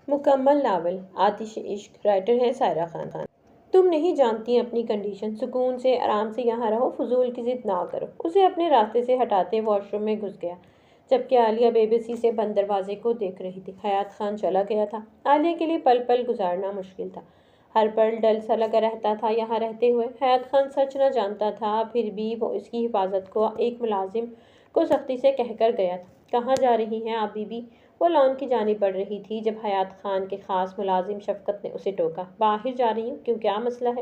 مکمل ناول آتش عشق، رائٹر ہے سائرہ خان۔ تم نہیں جانتی اپنی کنڈیشن، سکون سے آرام سے یہاں رہو، فضول کی ضد نہ کرو۔ اسے اپنے راستے سے ہٹاتے واش روم میں گھس گیا، جبکہ عالیہ بے بسی سے بند دروازے کو دیکھ رہی تھی۔ حیات خان چلا گیا تھا۔ عالیہ کے لیے پل پل گزارنا مشکل تھا، ہر پل ڈر سا لگا رہتا تھا یہاں رہتے ہوئے۔ حیات خان سچ نہ جانتا تھا، پھر بھی وہ اس کی حفاظت کو ایک ملازم کو سختی سے کہہ کر گیا تھا۔ کہاں جا رہی ہیں آپ بی بی؟ وہ لان کی جانب بڑھ رہی تھی جب حیات خان کے خاص ملازم شفقت نے اسے ٹوکا۔ باہر جا رہی ہوں، کیوں، کیا مسئلہ ہے؟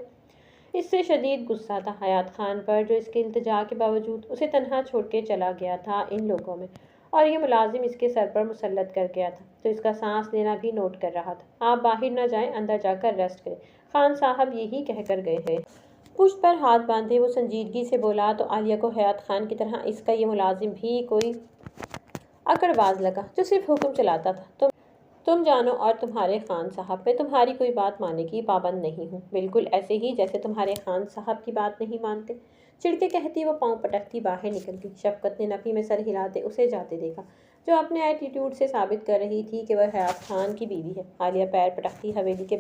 اس سے شدید غصہ تھا حیات خان پر، جو اس کے التجا کے باوجود اسے تنہا چھوڑ کے چلا گیا تھا ان لوگوں میں، اور یہ ملازم اس کے سر پر مسلط کر گیا تھا تو اس کا سانس لینا بھی نوٹ کر رہا تھا۔ آپ باہر نہ جائیں، اندر جا کر ریسٹ کریں، خان صاحب یہی کہہ کر گئے ہیں۔ پشت پر ہاتھ باندھے وہ سنجیدگی سے بولا تو عالیہ کو حیات خان کی طرح اس کا یہ ملازم بھی کوئی اکڑ باز لگا جو صرف حکم چلاتا تھا۔ تم جانو اور تمہارے خان صاحب، میں تمہاری کوئی بات ماننے کی پابند نہیں ہوں، بالکل ایسے ہی جیسے تمہارے خان صاحب کی بات نہیں مانتے۔ چڑ کے کہتی وہ پاؤں پٹکتی باہر نکلتی۔ شفقت نے نفی میں سر ہلاتے اسے جاتے دیکھا، جو اپنے ایٹیٹیوڈ سے ثابت کر رہی تھی کہ وہ حیات خان کی بیوی ہے۔ عالیہ پیر پٹکتی حویلی کے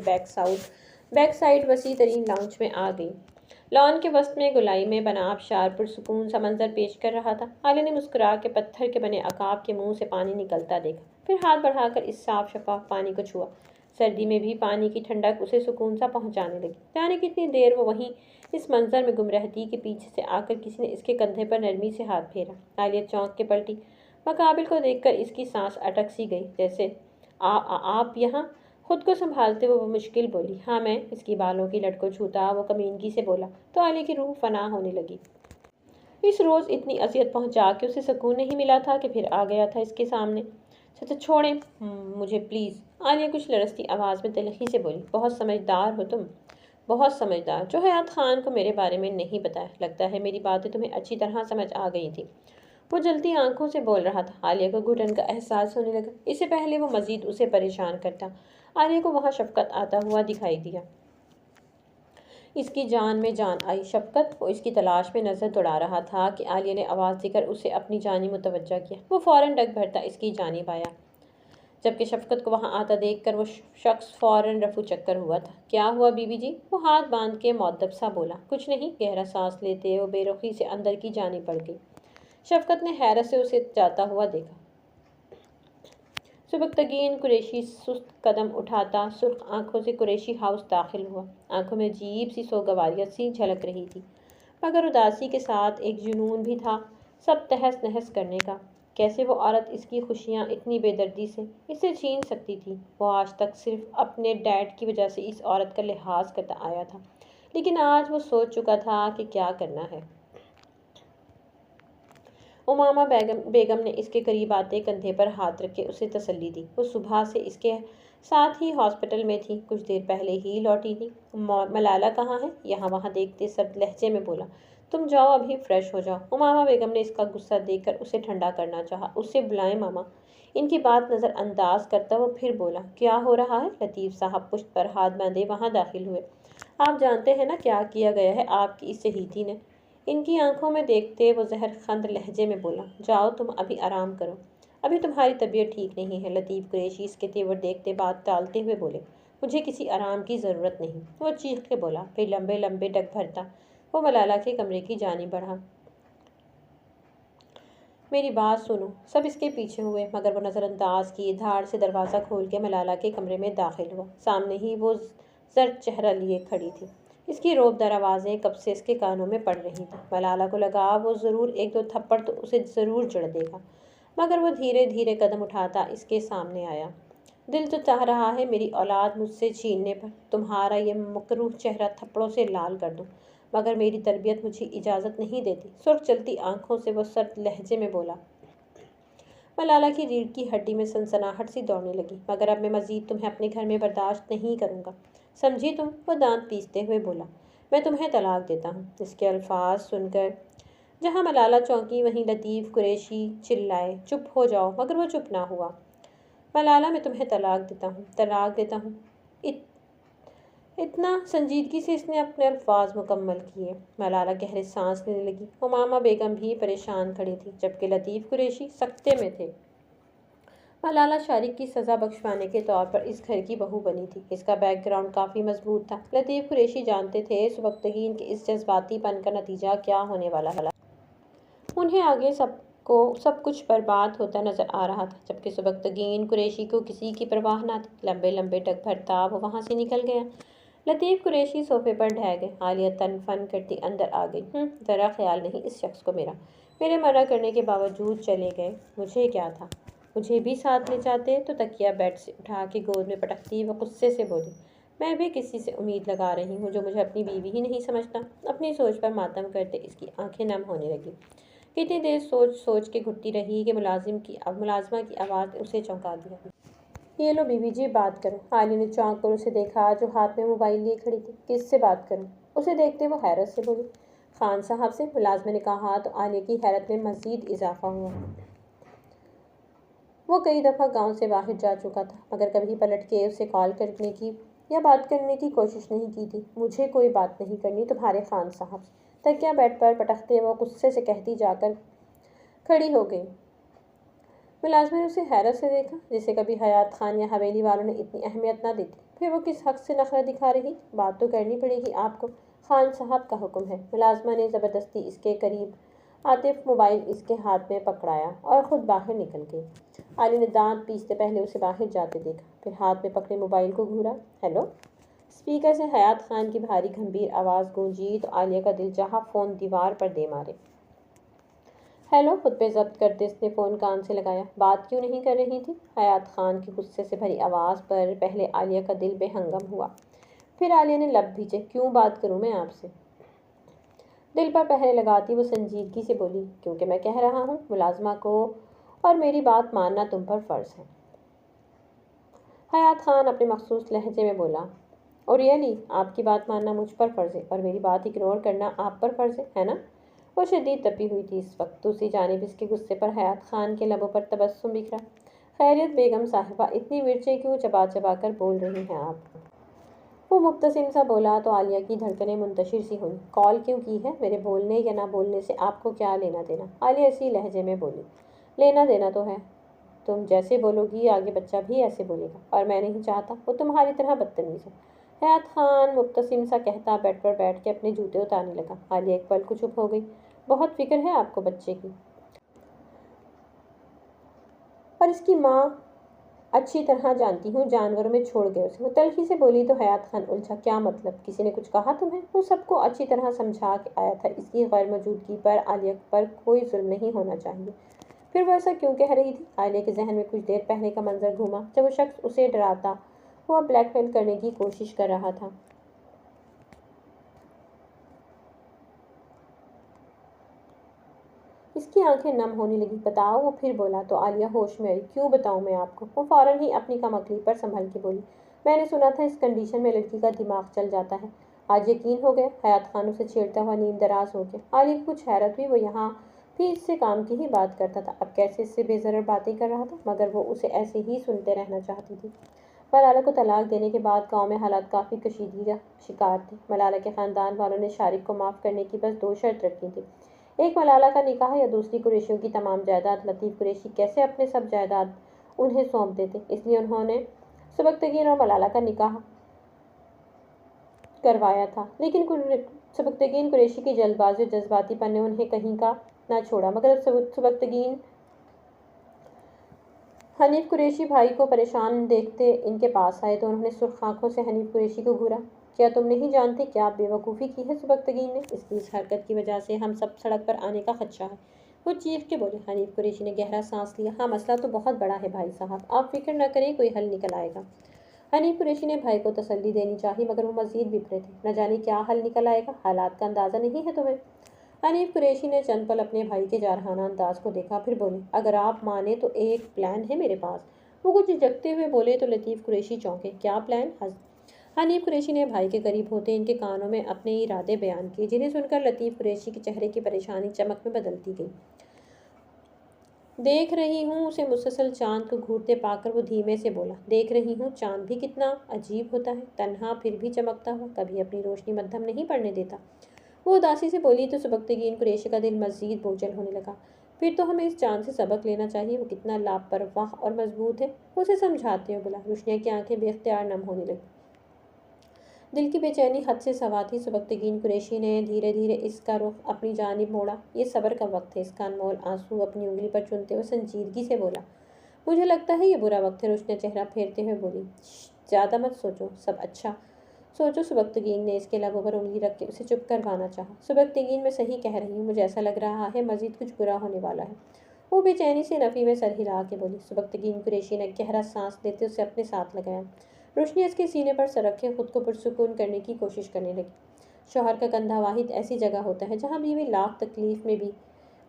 بیک سائڈ وسیع ترین لاؤنج میں آ گئی۔ لان کے وسط میں گولائی میں بنا آبشار پرسکون سا منظر پیش کر رہا تھا۔ عالیہ نے مسکرا کے پتھر کے بنے عقاب کے منہ سے پانی نکلتا دیکھا، پھر ہاتھ بڑھا کر اس صاف شفاف پانی کو چھوا۔ سردی میں بھی پانی کی ٹھنڈک اسے سکون سا پہنچانے لگی۔ جانے کتنی دیر وہ وہیں اس منظر میں گم رہتی کہ پیچھے سے آ کر کسی نے اس کے کندھے پر نرمی سے ہاتھ پھیرا۔ عالیہ چونک کے پلٹی، مقابل کو دیکھ کر اس کی سانس اٹک سی گئی، جیسے آپ یہاں؟ خود کو سنبھالتے ہوئے وہ مشکل بولی، ہاں میں۔ اس کی بالوں کی لٹ کو چھوتا وہ کمینگی سے بولا تو عالیہ کی روح فنا ہونے لگی۔ اس روز اتنی اذیت پہنچا کے اسے سکون نہیں ملا تھا کہ پھر آ گیا تھا اس کے سامنے۔ چھوڑیں مجھے پلیز، عالیہ کچھ لرزتی آواز میں تلخی سے بولی۔ بہت سمجھدار ہو تم، بہت سمجھدار، جو حیات خان کو میرے بارے میں نہیں بتایا۔ لگتا ہے میری باتیں تمہیں اچھی طرح سمجھ آ گئی تھی۔ وہ جلتی آنکھوں سے بول رہا تھا۔ عالیہ کو گھٹن کا احساس ہونے لگا، اس سے پہلے وہ مزید اسے پریشان کرتا۔ عالیہ کو وہاں شفقت آتا ہوا دکھائی دیا۔ اس کی جان میں جان آئی۔ شفقت؟ وہ اس کی تلاش میں نظر دوڑا رہا تھا کہ عالیہ نے آواز دے کر اسے اپنی جانب متوجہ کیا۔ وہ فوراً ڈگ بھرتا اس کی جانب آیا، جبکہ شفقت کو وہاں آتا دیکھ کر وہ شخص فوراً رفو چکر ہوا تھا۔ کیا ہوا بی بی جی؟ وہ ہاتھ باندھ کے مؤدب سا بولا۔ کچھ نہیں۔ گہرا سانس لیتے وہ بے رخی سے اندر کی جانب بڑھ گئی۔ شفقت نے حیرت سے اسے جاتا ہوا دیکھا۔ سبکتگین قریشی سست قدم اٹھاتا سرخ آنکھوں سے قریشی ہاؤس داخل ہوا۔ آنکھوں میں عجیب سی سوگواریت سی جھلک رہی تھی، مگر اداسی کے ساتھ ایک جنون بھی تھا سب تہس نہس کرنے کا۔ کیسے وہ عورت اس کی خوشیاں اتنی بے دردی سے اسے چھین سکتی تھی؟ وہ آج تک صرف اپنے ڈیڈ کی وجہ سے اس عورت کا لحاظ کرتا آیا تھا، لیکن آج وہ سوچ چکا تھا کہ کیا کرنا ہے۔ امامہ بیگم نے اس کے قریب آتے کندھے پر ہاتھ رکھ کے اسے تسلی دی۔ وہ صبح سے اس کے ساتھ ہی ہاسپٹل میں تھی، کچھ دیر پہلے ہی لوٹی تھی۔ ملالہ کہاں ہے؟ یہاں وہاں دیکھتے سرد لہجے میں بولا۔ تم جاؤ ابھی فریش ہو جاؤ۔ امامہ بیگم نے اس کا غصہ دیکھ کر اسے ٹھنڈا کرنا چاہا۔ اسے بلائیں ماما۔ ان کی بات نظر انداز کرتا وہ پھر بولا، کیا ہو رہا ہے؟ لطیف صاحب پشت پر ہاتھ باندھے وہاں داخل ہوئے۔ آپ جانتے ہیں نا کیا کیا گیا ہے آپ کی اس شہیدی نے؟ ان کی آنکھوں میں دیکھتے وہ زہر خند لہجے میں بولا، جاؤ تم ابھی آرام کرو، ابھی تمہاری طبیعت ٹھیک نہیں ہے۔ لطیف قریشی اس کے تیور دیکھتے بات ٹالتے ہوئے بولے، مجھے کسی آرام کی ضرورت نہیں۔ وہ چیخ کے بولا، پھر لمبے لمبے ڈگ بھرتا وہ ملالہ کے کمرے کی جانب بڑھا۔ میری بات سنو۔ سب اس کے پیچھے ہوئے، مگر وہ نظر انداز کیے دھاڑ سے دروازہ کھول کے ملالہ کے کمرے میں داخل ہوا۔ سامنے ہی وہ زرد چہرہ لیے کھڑی تھی۔ اس کی روب دار آوازیں کب سے اس کے کانوں میں پڑ رہی تھیں۔ ملالہ کو لگا وہ ضرور ایک دو تھپڑ تو اسے ضرور جڑ دے گا، مگر وہ دھیرے دھیرے قدم اٹھاتا اس کے سامنے آیا۔ دل تو چاہ رہا ہے میری اولاد مجھ سے چھیننے پر تمہارا یہ مکروہ چہرہ تھپڑوں سے لال کر دوں، مگر میری تربیت مجھے اجازت نہیں دیتی۔ سرخ چلتی آنکھوں سے وہ سرد لہجے میں بولا۔ ملالہ کی ریڑھ کی ہڈی میں سنسناہٹ سی دوڑنے لگی، مگر اب میں مزید تمہیں اپنے گھر میں برداشت نہیں کروں گا، سمجھی تم؟ وہ دانت پیستے ہوئے بولا، میں تمہیں طلاق دیتا ہوں۔ اس کے الفاظ سن کر جہاں ملالہ چونکی وہیں لطیف قریشی چلائے، چپ ہو جاؤ، مگر وہ چپ نہ ہوا۔ ملالہ میں تمہیں طلاق دیتا ہوں، طلاق دیتا ہوں۔ اتنا سنجیدگی سے اس نے اپنے الفاظ مکمل کیے۔ ملالہ گہرے سانس لینے لگی۔ امامہ بیگم بھی پریشان کھڑی تھی، جبکہ لطیف قریشی سکتے میں تھے۔ ملالہ شارق کی سزا بخشوانے کے طور پر اس گھر کی بہو بنی تھی۔ اس کا بیک گراؤنڈ کافی مضبوط تھا۔ لطیف قریشی جانتے تھے سبکتگین کے اس جذباتی پن کا نتیجہ کیا ہونے والا ہے۔ انہیں آگے سب کچھ برباد ہوتا نظر آ رہا تھا، جبکہ سبکتگین قریشی کو کسی کی پرواہ نہ تھی۔ لمبے لمبے ڈگ بھرتا وہ وہاں سے نکل گیا۔ لطیف قریشی صوفے پر ڈھہ گئے۔ عالیہ تن فن کرتی اندر آ گئی۔ ذرا خیال نہیں اس شخص کو میرا۔ میرے منع کرنے کے باوجود چلے گئے۔ مجھے کیا تھا؟ مجھے بھی ساتھ لے جاتے تو تکیہ بیڈ سے اٹھا کے گود میں پٹکتی وہ غصے سے بولی۔ میں بھی کسی سے امید لگا رہی ہوں جو مجھے اپنی بیوی ہی نہیں سمجھتا۔ اپنی سوچ پر ماتم کرتے اس کی آنکھیں نم ہونے لگی۔ کتنی دیر سوچ کے گھٹتی رہی کہ ملازمہ کی آواز نے اسے چونکا دیا۔ یہ لو بیوی جی بات کرو۔ عالیہ نے چونک کر اسے دیکھا جو ہاتھ میں موبائل لیے کھڑی تھی۔ کس سے بات کروں؟ اسے دیکھتے وہ حیرت سے بولی۔ خان صاحب سے، ملازمہ نے کہا تو عالیہ کی حیرت میں مزید اضافہ ہوا۔ وہ کئی دفعہ گاؤں سے باہر جا چکا تھا مگر کبھی پلٹ کے اسے کال کرنے کی یا بات کرنے کی کوشش نہیں کی تھی۔ مجھے کوئی بات نہیں کرنی تمہارے خان صاحب سے، تکیہ بیڈ پر پٹکتے وہ غصے سے کہتی جا کر کھڑی ہو گئی۔ ملازمہ نے اسے حیرت سے دیکھا، جسے کبھی حیات خان یا حویلی والوں نے اتنی اہمیت نہ دی تھی۔ پھر وہ کس حق سے نخرہ دکھا رہی؟ بات تو کرنی پڑے گی آپ کو، خان صاحب کا حکم ہے۔ ملازمہ نے زبردستی اس کے قریب آتے موبائل اس کے ہاتھ میں پکڑایا اور خود باہر نکل گئی۔ عالیہ نے دانت پیستے پہلے اسے باہر جاتے دیکھا، پھر ہاتھ میں پکڑے موبائل کو گھورا۔ ہیلو؟ اسپیکر سے حیات خان کی بھاری گھمبیر آواز گونجی تو عالیہ کا دل چاہا فون دیوار پر دے مارے۔ ہیلو؟ خود پہ ضبط کرتے اس نے فون کان سے لگایا۔ بات کیوں نہیں کر رہی تھی؟ حیات خان کی غصے سے بھری آواز پر پہلے عالیہ کا دل بے ہنگم ہوا، پھر عالیہ نے لب بھیجے۔ کیوں بات کروں میں آپ سے؟ دل پر پہرے لگاتی وہ سنجیدگی سے بولی، کیونکہ میں کہہ رہا ہوں ملازمہ کو اور میری بات ماننا تم پر فرض ہے۔ حیات خان اپنے مخصوص لہجے میں بولا، اور ریئلی آپ کی بات ماننا مجھ پر فرض ہے اور میری بات اگنور کرنا آپ پر فرض ہے نا؟ وہ شدید تپی ہوئی تھی اس وقت۔ دوسری جانب اس کے غصے پر حیات خان کے لبوں پر تبسم بکھرا۔ خیریت بیگم صاحبہ، اتنی مرچیں کیوں چبا چبا کر بول رہی ہیں آپ؟ وہ مبتسم سا بولا تو عالیہ کی دھڑکنیں منتشر سی ہوئیں۔ کال کیوں کی ہے؟ میرے بولنے یا نہ بولنے سے آپ کو کیا لینا دینا؟ عالیہ اسی لہجے میں بولی۔ لینا دینا تو ہے، تم جیسے بولو گی آگے بچہ بھی ایسے بولے گا، اور میں نہیں چاہتا وہ تمہاری طرح بدتمیز ہو۔ حیات خان مبتسم سا کہتا بیڈ پر بیٹھ کے اپنے جوتے اتارنے لگا۔ عالیہ ایک پل کو چپ ہو گئی۔ بہت فکر ہے آپ کو بچے کی، اور اس کی ماں اچھی طرح جانتی ہوں جانوروں میں چھوڑ گئے اسے۔ وہ تلخی سے بولی تو حیات خان الجھا۔ کیا مطلب؟ کسی نے کچھ کہا تمہیں؟ وہ سب کو اچھی طرح سمجھا کے آیا تھا اس کی غیر موجودگی پر عالیہ پر کوئی ظلم نہیں ہونا چاہیے۔ پھر وہ ایسا کیوں کہہ رہی تھی؟ عالیہ کے ذہن میں کچھ دیر پہلے کا منظر گھوما جب وہ شخص اسے ڈراتا ہوا بلیک میل کرنے کی کوشش کر رہا تھا۔ اس کی آنکھیں نم ہونے لگی۔ بتاؤ؟ وہ پھر بولا تو عالیہ ہوش میں آئی۔ کیوں بتاؤں میں آپ کو؟ وہ فوراً ہی اپنی کم عقلی پر سنبھل کے بولی۔ میں نے سنا تھا اس کنڈیشن میں لڑکی کا دماغ چل جاتا ہے۔ آج یقین ہو گیا؟ حیات خان اسے چھیڑتا ہوا نیم دراز ہو گیا۔ عالیہ کو کچھ حیرت ہوئی، وہ یہاں بھی اس سے کام کی ہی بات کرتا تھا، اب کیسے اس سے بے ضرر باتیں کر رہا تھا، مگر وہ اسے ایسے ہی سنتے رہنا چاہتی تھی۔ ملالہ کو طلاق دینے کے بعد گاؤں میں حالات کافی کشیدگی کا شکار تھے۔ ملالہ کے خاندان والوں نے شارق کو معاف کرنے کی بس دو شرط رکھی تھی، ایک ملالہ کا نکاح یا دوسری قریشیوں کی تمام جائیداد۔ لطیف قریشی کیسے اپنے سب جائیداد انہیں سونپ دیتے، اس لیے انہوں نے سبکتگین اور ملالہ کا نکاح کروایا تھا، لیکن سبکتگین قریشی کی جلد بازی اور جذباتی پن نے انہیں کہیں کا نہ چھوڑا۔ مگر سبکتگین حنیف قریشی بھائی کو پریشان دیکھتے ان کے پاس آئے تو انہوں نے سرخ آنکھوں سے حنیف قریشی کو گھورا۔ کیا تم نہیں جانتے کیا بے وقوفی کی ہے سبکتگین نے؟ اس کی اس حرکت کی وجہ سے ہم سب سڑک پر آنے کا خدشہ ہے۔ وہ چیخ کے بولے۔ حنیف قریشی نے گہرا سانس لیا۔ ہاں، مسئلہ تو بہت بڑا ہے بھائی صاحب، آپ فکر نہ کریں، کوئی حل نکل آئے گا۔ حنیف قریشی نے بھائی کو تسلی دینی چاہی مگر وہ مزید بپرے تھے۔ نہ جانے کیا حل نکل آئے گا، حالات کا اندازہ نہیں ہے تمہیں؟ حنیف قریشی نے چند پل اپنے بھائی کے جارحانہ انداز کو دیکھا، پھر بولے، اگر آپ مانیں تو ایک پلان ہے میرے پاس۔ وہ کچھ جھجکتے ہوئے بولے تو لطیف قریشی چونکے۔ کیا پلان؟ حنیف قریشی نے بھائی کے قریب ہوتے ان کے کانوں میں اپنے ارادے بیان کیے، جنہیں سن کر لطیف قریشی کے چہرے کی پریشانی چمک میں بدلتی گئی۔ دیکھ رہی ہوں، اسے مسلسل چاند کو گھورتے پا کر وہ دھیمے سے بولا، دیکھ رہی ہوں، چاند بھی کتنا عجیب ہوتا ہے، تنہا پھر بھی چمکتا ہوا، کبھی اپنی روشنی مدھم نہیں پڑنے دیتا۔ وہ اداسی سے بولی تو سبکتگین قریشی کا دل مزید بوجھل ہونے لگا۔ پھر تو ہمیں اس چاند سے سبق لینا چاہیے، وہ کتنا لاپرواہ اور مضبوط ہے۔ اسے سمجھاتے ہو بلا۔ روشنیا کی آنکھیں بے اختیار نم ہونے لگی۔ دل کی بے چینی حد سے سوا تھی۔ سبکتگین قریشی نے دھیرے دھیرے اس کا رخ اپنی جانب موڑا۔ یہ صبر کا وقت ہے، اس کا انمول آنسو اپنی انگلی پر چنتے ہوئے سنجیدگی سے بولا۔ مجھے لگتا ہے یہ برا وقت ہے۔ روشنیا چہرہ پھیرتے ہوئے بولی۔ زیادہ مت سوچو، سب اچھا سوچو۔ سبکتگین نے اس کے لبوں پر انگلی رکھ کے اسے چپ کروانا چاہا۔ سبکتگین میں صحیح کہہ رہی ہوں، مجھے ایسا لگ رہا ہے مزید کچھ برا ہونے والا ہے۔ وہ بے چینی سے نفی میں سر ہلا کے بولی۔ سبکتگین قریشی نے گہرا سانس لیتے اسے اپنے ساتھ لگایا۔ روشنی اس کے سینے پر سر رکھے خود کو پرسکون کرنے کی کوشش کرنے لگی۔ شوہر کا کندھا واحد ایسی جگہ ہوتا ہے جہاں بیوی لاکھ تکلیف میں بھی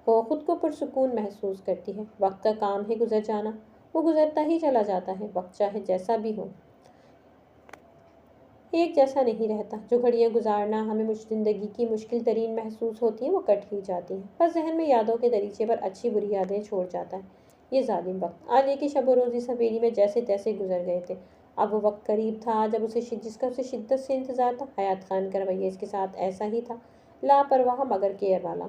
ہو خود کو پرسکون محسوس کرتی ہے۔ وقت کا کام ہے گزر جانا، وہ گزرتا ہی چلا جاتا ہے۔ وقت چاہے جیسا بھی ہو ایک جیسا نہیں رہتا۔ جو گھڑیاں گزارنا ہمیں زندگی کی مشکل ترین محسوس ہوتی ہیں وہ کٹ ہی جاتی ہیں، بس ذہن میں یادوں کے دریچے پر اچھی بری یادیں چھوڑ جاتا ہے یہ ظالم وقت۔ عالیہ کی شب و روز اس حویلی میں جیسے تیسے گزر گئے تھے۔ اب وہ وقت قریب تھا جب جس کا اسے شدت سے انتظار تھا۔ حیات خان کا رویہ اس کے ساتھ ایسا ہی تھا، لاپرواہ مگر کیئر والا۔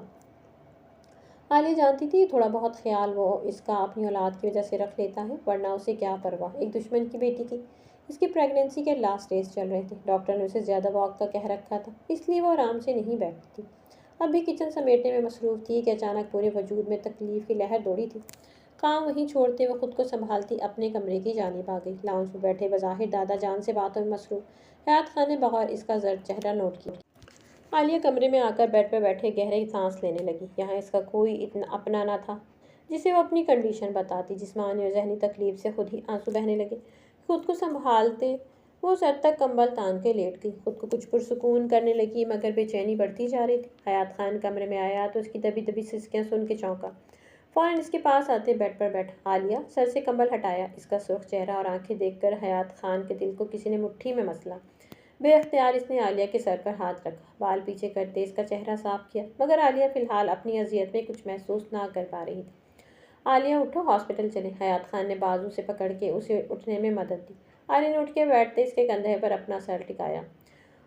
عالیہ جانتی تھی یہ تھوڑا بہت خیال وہ اس کا اپنی اولاد کی وجہ سے رکھ لیتا ہے، ورنہ اسے کیا پرواہ ایک دشمن کی بیٹی کی۔ اس کی پریگننسی کے لاسٹ اسٹیج چل رہے تھے۔ ڈاکٹر نے اسے زیادہ واک کا کہہ رکھا تھا، اس لیے وہ آرام سے نہیں بیٹھتی تھی۔ اب بھی کچن سمیٹنے میں مصروف تھی کہ اچانک پورے وجود میں تکلیف کی لہر دوڑی تھی۔ کام وہیں چھوڑتے وہ خود کو سنبھالتی اپنے کمرے کی جانب آ گئی۔ لاؤنج میں بیٹھے بظاہر دادا جان سے باتوں میں مصروف حیات خان نے بغیر اس کا زرد چہرہ نوٹ کیا۔ عالیہ کمرے میں آ کر بیڈ پر بیٹھے گہری سانس لینے لگی۔ یہاں اس کا کوئی اتنا اپنا نہ تھا جسے وہ اپنی کنڈیشن بتاتی۔ جسمانی اور ذہنی تکلیف سے خود ہی آنسو بہنے لگے۔ خود کو سنبھالتے وہ سر تک کمبل تان کے لیٹ گئی، خود کو کچھ پرسکون کرنے لگی مگر بے چینی بڑھتی جا رہی تھی۔ حیات خان کمرے میں آیا تو اس کی دبی دبی سسکیاں سن کے چونکا۔ فوراً اس کے پاس آتے بیڈ پر بیٹھا۔ عالیہ سر سے کمبل ہٹایا۔ اس کا سرخ چہرہ اور آنکھیں دیکھ کر حیات خان کے دل کو کسی نے مٹھی میں مسلا۔ بے اختیار اس نے عالیہ کے سر پر ہاتھ رکھا، بال پیچھے کرتے اس کا چہرہ صاف کیا، مگر عالیہ فی الحال اپنی اذیت میں کچھ محسوس نہ کر پا رہی تھی۔ عالیہ اٹھو، ہاسپٹل چلیں۔ حیات خان نے بازو سے پکڑ کے اسے اٹھنے میں مدد دی۔ عالیہ نے اٹھ کے بیٹھتے اس کے کندھے پر اپنا سر ٹکایا۔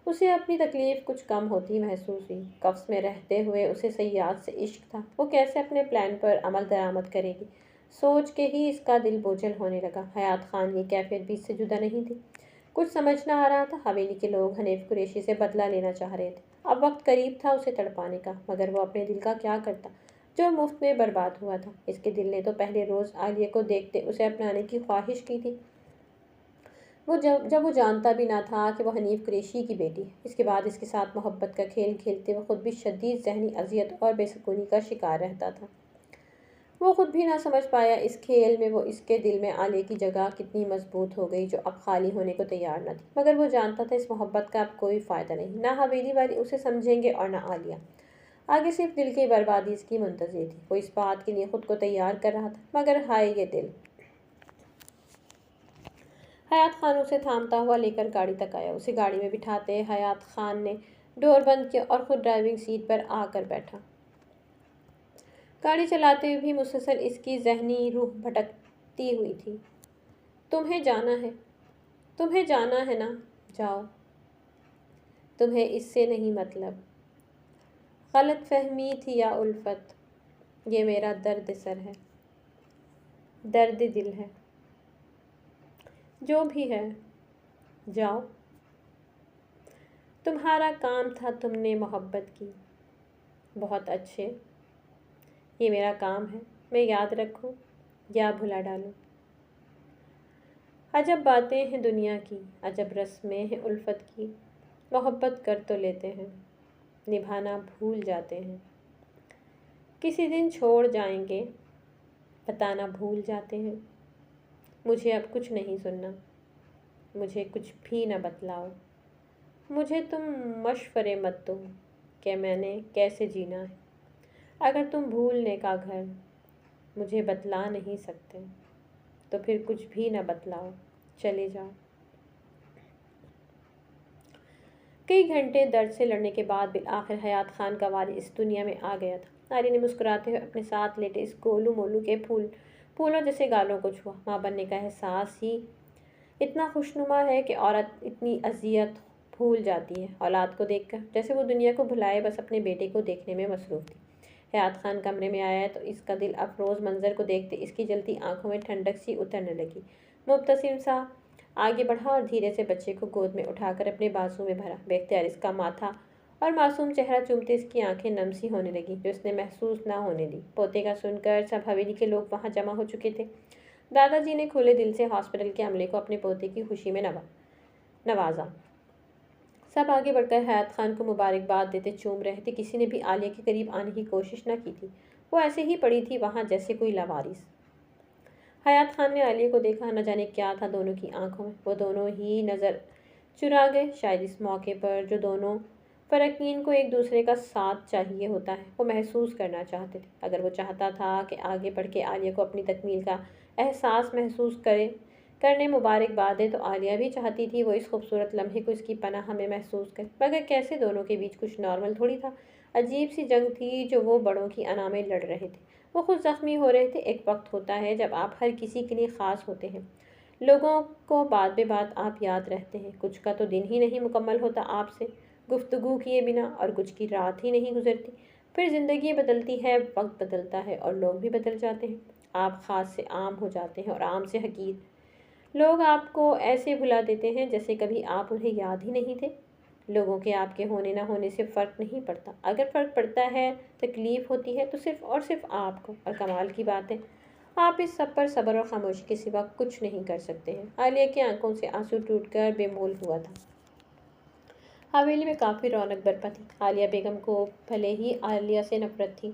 اسے اپنی تکلیف کچھ کم ہوتی محسوس ہوئی۔ قفس میں رہتے ہوئے اسے صیاد سے عشق تھا، وہ کیسے اپنے پلان پر عمل درآمد کرے گی، سوچ کے ہی اس کا دل بوجھل ہونے لگا۔ حیات خان کی کیفیت بھی اس سے جدا نہیں تھی۔ کچھ سمجھ نہ آ رہا تھا۔ حویلی کے لوگ حنیف قریشی سے بدلہ لینا چاہ رہے تھے۔ اب وقت قریب تھا اسے تڑپانے کا، مگر وہ اپنے دل کا کیا کرتا جو مفت میں برباد ہوا تھا۔ اس کے دل نے تو پہلے روز عالیہ کو دیکھتے اسے اپنانے کی خواہش کی تھی، جب وہ جانتا بھی نہ تھا کہ وہ حنیف قریشی کی بیٹی ہے۔ اس کے بعد اس کے ساتھ محبت کا کھیل کھیلتے وہ خود بھی شدید ذہنی اذیت اور بے سکونی کا شکار رہتا تھا۔ وہ خود بھی نہ سمجھ پایا اس کھیل میں وہ اس کے دل میں عالیہ کی جگہ کتنی مضبوط ہو گئی جو اب خالی ہونے کو تیار نہ تھی، مگر وہ جانتا تھا اس محبت کا اب کوئی فائدہ نہیں، نہ حویلی والے اسے سمجھیں گے اور نہ عالیہ۔ آگے صرف دل کی بربادی اس کی منتظر تھی۔ وہ اس بات کے لیے خود کو تیار کر رہا تھا، مگر ہائے یہ دل۔ حیات خان اسے تھامتا ہوا لے کر گاڑی تک آیا۔ اسے گاڑی میں بٹھاتے حیات خان نے ڈور بند کیا اور خود ڈرائیونگ سیٹ پر آ کر بیٹھا۔ گاڑی چلاتے ہوئے بھی مسلسل اس کی ذہنی روح بھٹکتی ہوئی تھی۔ تمہیں جانا ہے نا، جاؤ، تمہیں اس سے نہیں مطلب۔ غلط فہمی تھی یا الفت، یہ میرا درد سر ہے، درد دل ہے، جو بھی ہے، جاؤ۔ تمہارا کام تھا، تم نے محبت کی، بہت اچھے، یہ میرا کام ہے، میں یاد رکھوں یا بھلا ڈالوں۔ عجب باتیں ہیں دنیا کی، عجب رسمیں ہیں الفت کی، محبت کر تو لیتے ہیں، نبھانا بھول جاتے ہیں، کسی دن چھوڑ جائیں گے، بتانا بھول جاتے ہیں۔ مجھے اب کچھ نہیں سننا، مجھے کچھ بھی نہ بتلاؤ، مجھے تم مشورے مت دو کہ میں نے کیسے جینا ہے۔ اگر تم بھولنے کا گھر مجھے بتلا نہیں سکتے تو پھر کچھ بھی نہ بتلاؤ، چلے جاؤ۔ کئی گھنٹے درد سے لڑنے کے بعد بالآخر حیات خان کا والد اس دنیا میں آ گیا تھا۔ عالیہ نے مسکراتے ہوئے اپنے ساتھ لیٹے اس گولو مولو کے پھولوں جیسے گالوں کو چھوا۔ ماں بننے کا احساس ہی اتنا خوشنما ہے کہ عورت اتنی اذیت بھول جاتی ہے اولاد کو دیکھ کر، جیسے وہ دنیا کو بھلائے بس اپنے بیٹے کو دیکھنے میں مصروف تھی۔ حیات خان کمرے میں آیا تو اس کا دل افروز منظر کو دیکھتے اس کی جلتی آنکھوں میں ٹھنڈک سی اترنے لگی۔ مبتسم سا آگے بڑھا اور دھیرے سے بچے کو گود میں اٹھا کر اپنے بازو میں بھرا۔ بے اختیار اس کا ماتھا اور معصوم چہرہ چومتے اس کی آنکھیں نم سی ہونے لگی جو اس نے محسوس نہ ہونے دی۔ پوتے کا سن کر سب حویلی کے لوگ وہاں جمع ہو چکے تھے۔ دادا جی نے کھلے دل سے ہاسپٹل کے عملے کو اپنے پوتے کی خوشی میں نوازا۔ سب آگے بڑھ کر حیات خان کو مبارکباد دیتے چوم رہے تھے۔ کسی نے بھی عالیہ کے قریب آنے کی کوشش نہ کی تھی۔ وہ ایسے ہی پڑی تھی وہاں جیسے کوئی لاوارث۔ حیات خان نے عالیہ کو دیکھا، نہ جانے کیا تھا دونوں کی آنکھوں میں۔ وہ دونوں ہی نظر چرا گئے۔ شاید اس موقع پر جو دونوں فریقین کو ایک دوسرے کا ساتھ چاہیے ہوتا ہے وہ محسوس کرنا چاہتے تھے۔ اگر وہ چاہتا تھا کہ آگے بڑھ کے عالیہ کو اپنی تکمیل کا احساس محسوس کرنے مبارکباد دے تو عالیہ بھی چاہتی تھی وہ اس خوبصورت لمحے کو اس کی پناہ میں محسوس کرے، مگر کیسے؟ دونوں کے بیچ کچھ نارمل تھوڑی تھا۔ عجیب سی جنگ تھی جو وہ بڑوں کی انا میں لڑ رہے تھے۔ وہ خود زخمی ہو رہے تھے۔ ایک وقت ہوتا ہے جب آپ ہر کسی کے لیے خاص ہوتے ہیں، لوگوں کو بات بے بات آپ یاد رہتے ہیں۔ کچھ کا تو دن ہی نہیں مکمل ہوتا آپ سے گفتگو کیے بنا، اور کچھ کی رات ہی نہیں گزرتی۔ پھر زندگی بدلتی ہے، وقت بدلتا ہے اور لوگ بھی بدل جاتے ہیں۔ آپ خاص سے عام ہو جاتے ہیں اور عام سے حقیر۔ لوگ آپ کو ایسے بھلا دیتے ہیں جیسے کبھی آپ انہیں یاد ہی نہیں تھے۔ لوگوں کے آپ کے ہونے نہ ہونے سے فرق نہیں پڑتا۔ اگر فرق پڑتا ہے، تکلیف ہوتی ہے تو صرف اور صرف آپ کو۔ اور کمال کی بات ہے آپ اس سب پر صبر اور خاموشی کے سوا کچھ نہیں کر سکتے ہیں۔ عالیہ کی آنکھوں سے آنسو ٹوٹ کر بے مول ہوا تھا۔ حویلی میں کافی رونق برپا تھی۔ عالیہ بیگم کو بھلے ہی عالیہ سے نفرت تھی،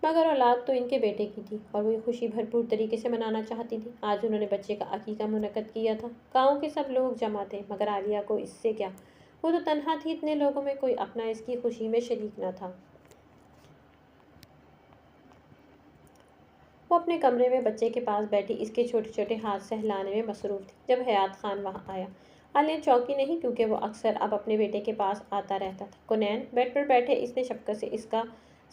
مگر اولاد تو ان کے بیٹے کی تھی اور وہ یہ خوشی بھرپور طریقے سے منانا چاہتی تھی۔ آج انہوں نے بچے کا عقیقہ منعقد کیا تھا۔ گاؤں کے سب لوگ جمع تھے، مگر عالیہ کو اس سے کیا؟ وہ تو تنہا تھی، اتنے لوگوں میں کوئی اپنا اس کی خوشی میں شریک نہ تھا۔ وہ اپنے کمرے میں بچے کے پاس بیٹھی اس کے چھوٹے چھوٹے ہاتھ سہلانے میں مصروف تھی جب حیات خان وہاں آیا۔ عالیہ چونکی نہیں کیونکہ وہ اکثر اب اپنے بیٹے کے پاس آتا رہتا تھا۔ کونین بیڈ پر بیٹھے اس نے شفقت سے اس کا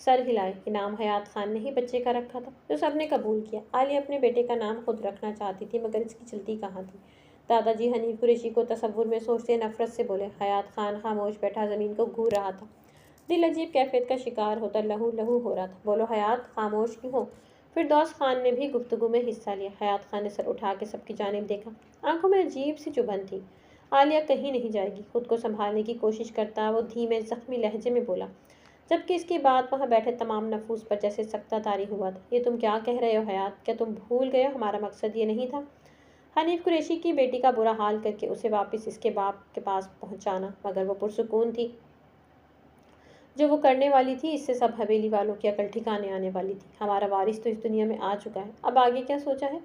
سر ہلائے۔ یہ نام حیات خان نے ہی بچے کا رکھا تھا جو سب نے قبول کیا۔ عالیہ اپنے بیٹے کا نام خود رکھنا چاہتی تھی مگر اس کی چلتی کہاں تھی۔ دادا جی حنیف قریشی کو تصور میں سوچتے نفرت سے بولے۔ حیات خان خاموش بیٹھا زمین کو گھور رہا تھا۔ دل عجیب کیفیت کا شکار ہوتا لہو لہو ہو رہا تھا۔ بولو حیات، خاموش کیوں ہو؟ فردوس خان نے بھی گفتگو میں حصہ لیا۔ حیات خان نے سر اٹھا کے سب کی جانب دیکھا۔ آنکھوں میں عجیب سی چبھن تھی۔ عالیہ کہیں نہیں جائے گی۔ خود کو سنبھالنے کی کوشش کرتا وہ دھیمے زخمی لہجے میں بولا، جبکہ اس کی بات وہاں بیٹھے تمام نفوس پر جیسے سکتہ طاری ہوا تھا۔ یہ تم کیا کہہ رہے ہو حیات؟ کیا تم بھول گئے ہو ہمارا مقصد یہ نہیں تھا حنیف قریشی کی بیٹی کا برا حال کر کے اسے واپس اس کے باپ کے پاس پہنچانا؟ مگر وہ پرسکون تھی جو وہ کرنے والی تھی، اس سے سب حویلی والوں کی عقل ٹھکانے آنے والی تھی۔ ہمارا وارث تو اس دنیا میں آ چکا ہے، اب آگے کیا سوچا ہے؟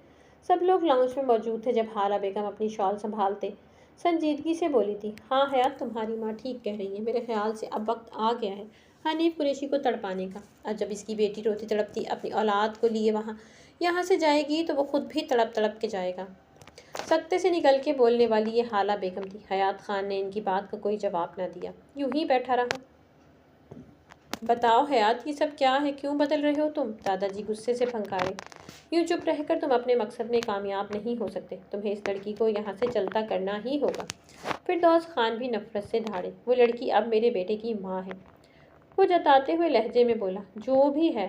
سب لوگ لاؤنج میں موجود تھے جب حالہ بیگم اپنی شال سنبھالتے سنجیدگی سے بولی تھی۔ ہاں حیات، تمہاری ماں ٹھیک کہہ رہی ہے۔ میرے خیال سے اب وقت آ گیا ہے حنیف قریشی کو تڑپانے کا۔ اب جب اس کی بیٹی روتی تڑپتی اپنی اولاد کو لیے یہاں سے جائے گی تو وہ خود بھی تڑپ تڑپ کے جائے گا۔ سکتے سے نکل کے بولنے والی یہ حالہ بیگم تھی۔ حیات خان نے ان کی بات کا کوئی جواب نہ دیا، یوں ہی بیٹھا رہا۔ بتاؤ حیات، یہ سب کیا ہے؟ کیوں بدل رہے ہو تم؟ دادا جی غصے سے پھنکارے۔ یوں چپ رہ کر تم اپنے مقصد میں کامیاب نہیں ہو سکتے۔ تمہیں اس لڑکی کو یہاں سے چلتا کرنا ہی ہوگا۔ فردوس خان بھی نفرت سے دھاڑے۔ وہ لڑکی اب میرے بیٹے کی ماں ہے، وہ جتاتے ہوئے لہجے میں بولا۔ جو بھی ہے،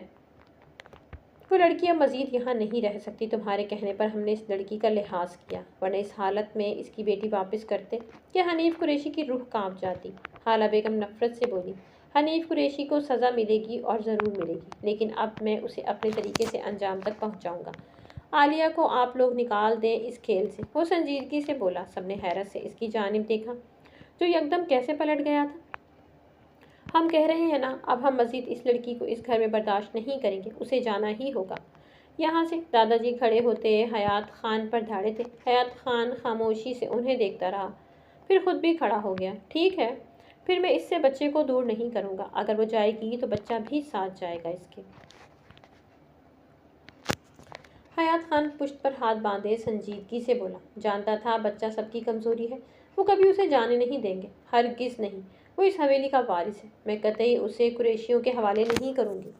وہ لڑکی اب مزید یہاں نہیں رہ سکتی۔ تمہارے کہنے پر ہم نے اس لڑکی کا لحاظ کیا، ورنہ اس حالت میں اس کی بیٹی واپس کرتے کہ حنیف قریشی کی روح کانپ جاتی۔ حالہ بیگم نفرت سے بولی۔ حنیف قریشی کو سزا ملے گی اور ضرور ملے گی، لیکن اب میں اسے اپنے طریقے سے انجام تک پہنچاؤں گا۔ عالیہ کو آپ لوگ نکال دیں اس کھیل سے، وہ سنجیدگی سے بولا۔ سب نے حیرت سے اس کی جانب دیکھا جو یکدم کیسے پلٹ گیا تھا۔ ہم کہہ رہے ہیں نا، اب ہم مزید اس لڑکی کو اس گھر میں برداشت نہیں کریں گے، اسے جانا ہی ہوگا یہاں سے۔ دادا جی کھڑے ہوتے حیات خان پر دھاڑے تھے۔ حیات خان خاموشی سے انہیں دیکھتا رہا، پھر خود بھی کھڑا ہو گیا۔ ٹھیک ہے، پھر میں اس سے بچے کو دور نہیں کروں گا۔ اگر وہ جائے گی تو بچہ بھی ساتھ جائے گا اس کے۔ حیات خان پشت پر ہاتھ باندھے سنجیدگی سے بولا۔ جانتا تھا بچہ سب کی کمزوری ہے، وہ کبھی اسے جانے نہیں دیں گے، ہرگز نہیں۔ وہ اس حویلی کا وارث ہے، میں قطعی اسے قریشیوں کے حوالے نہیں کروں گی۔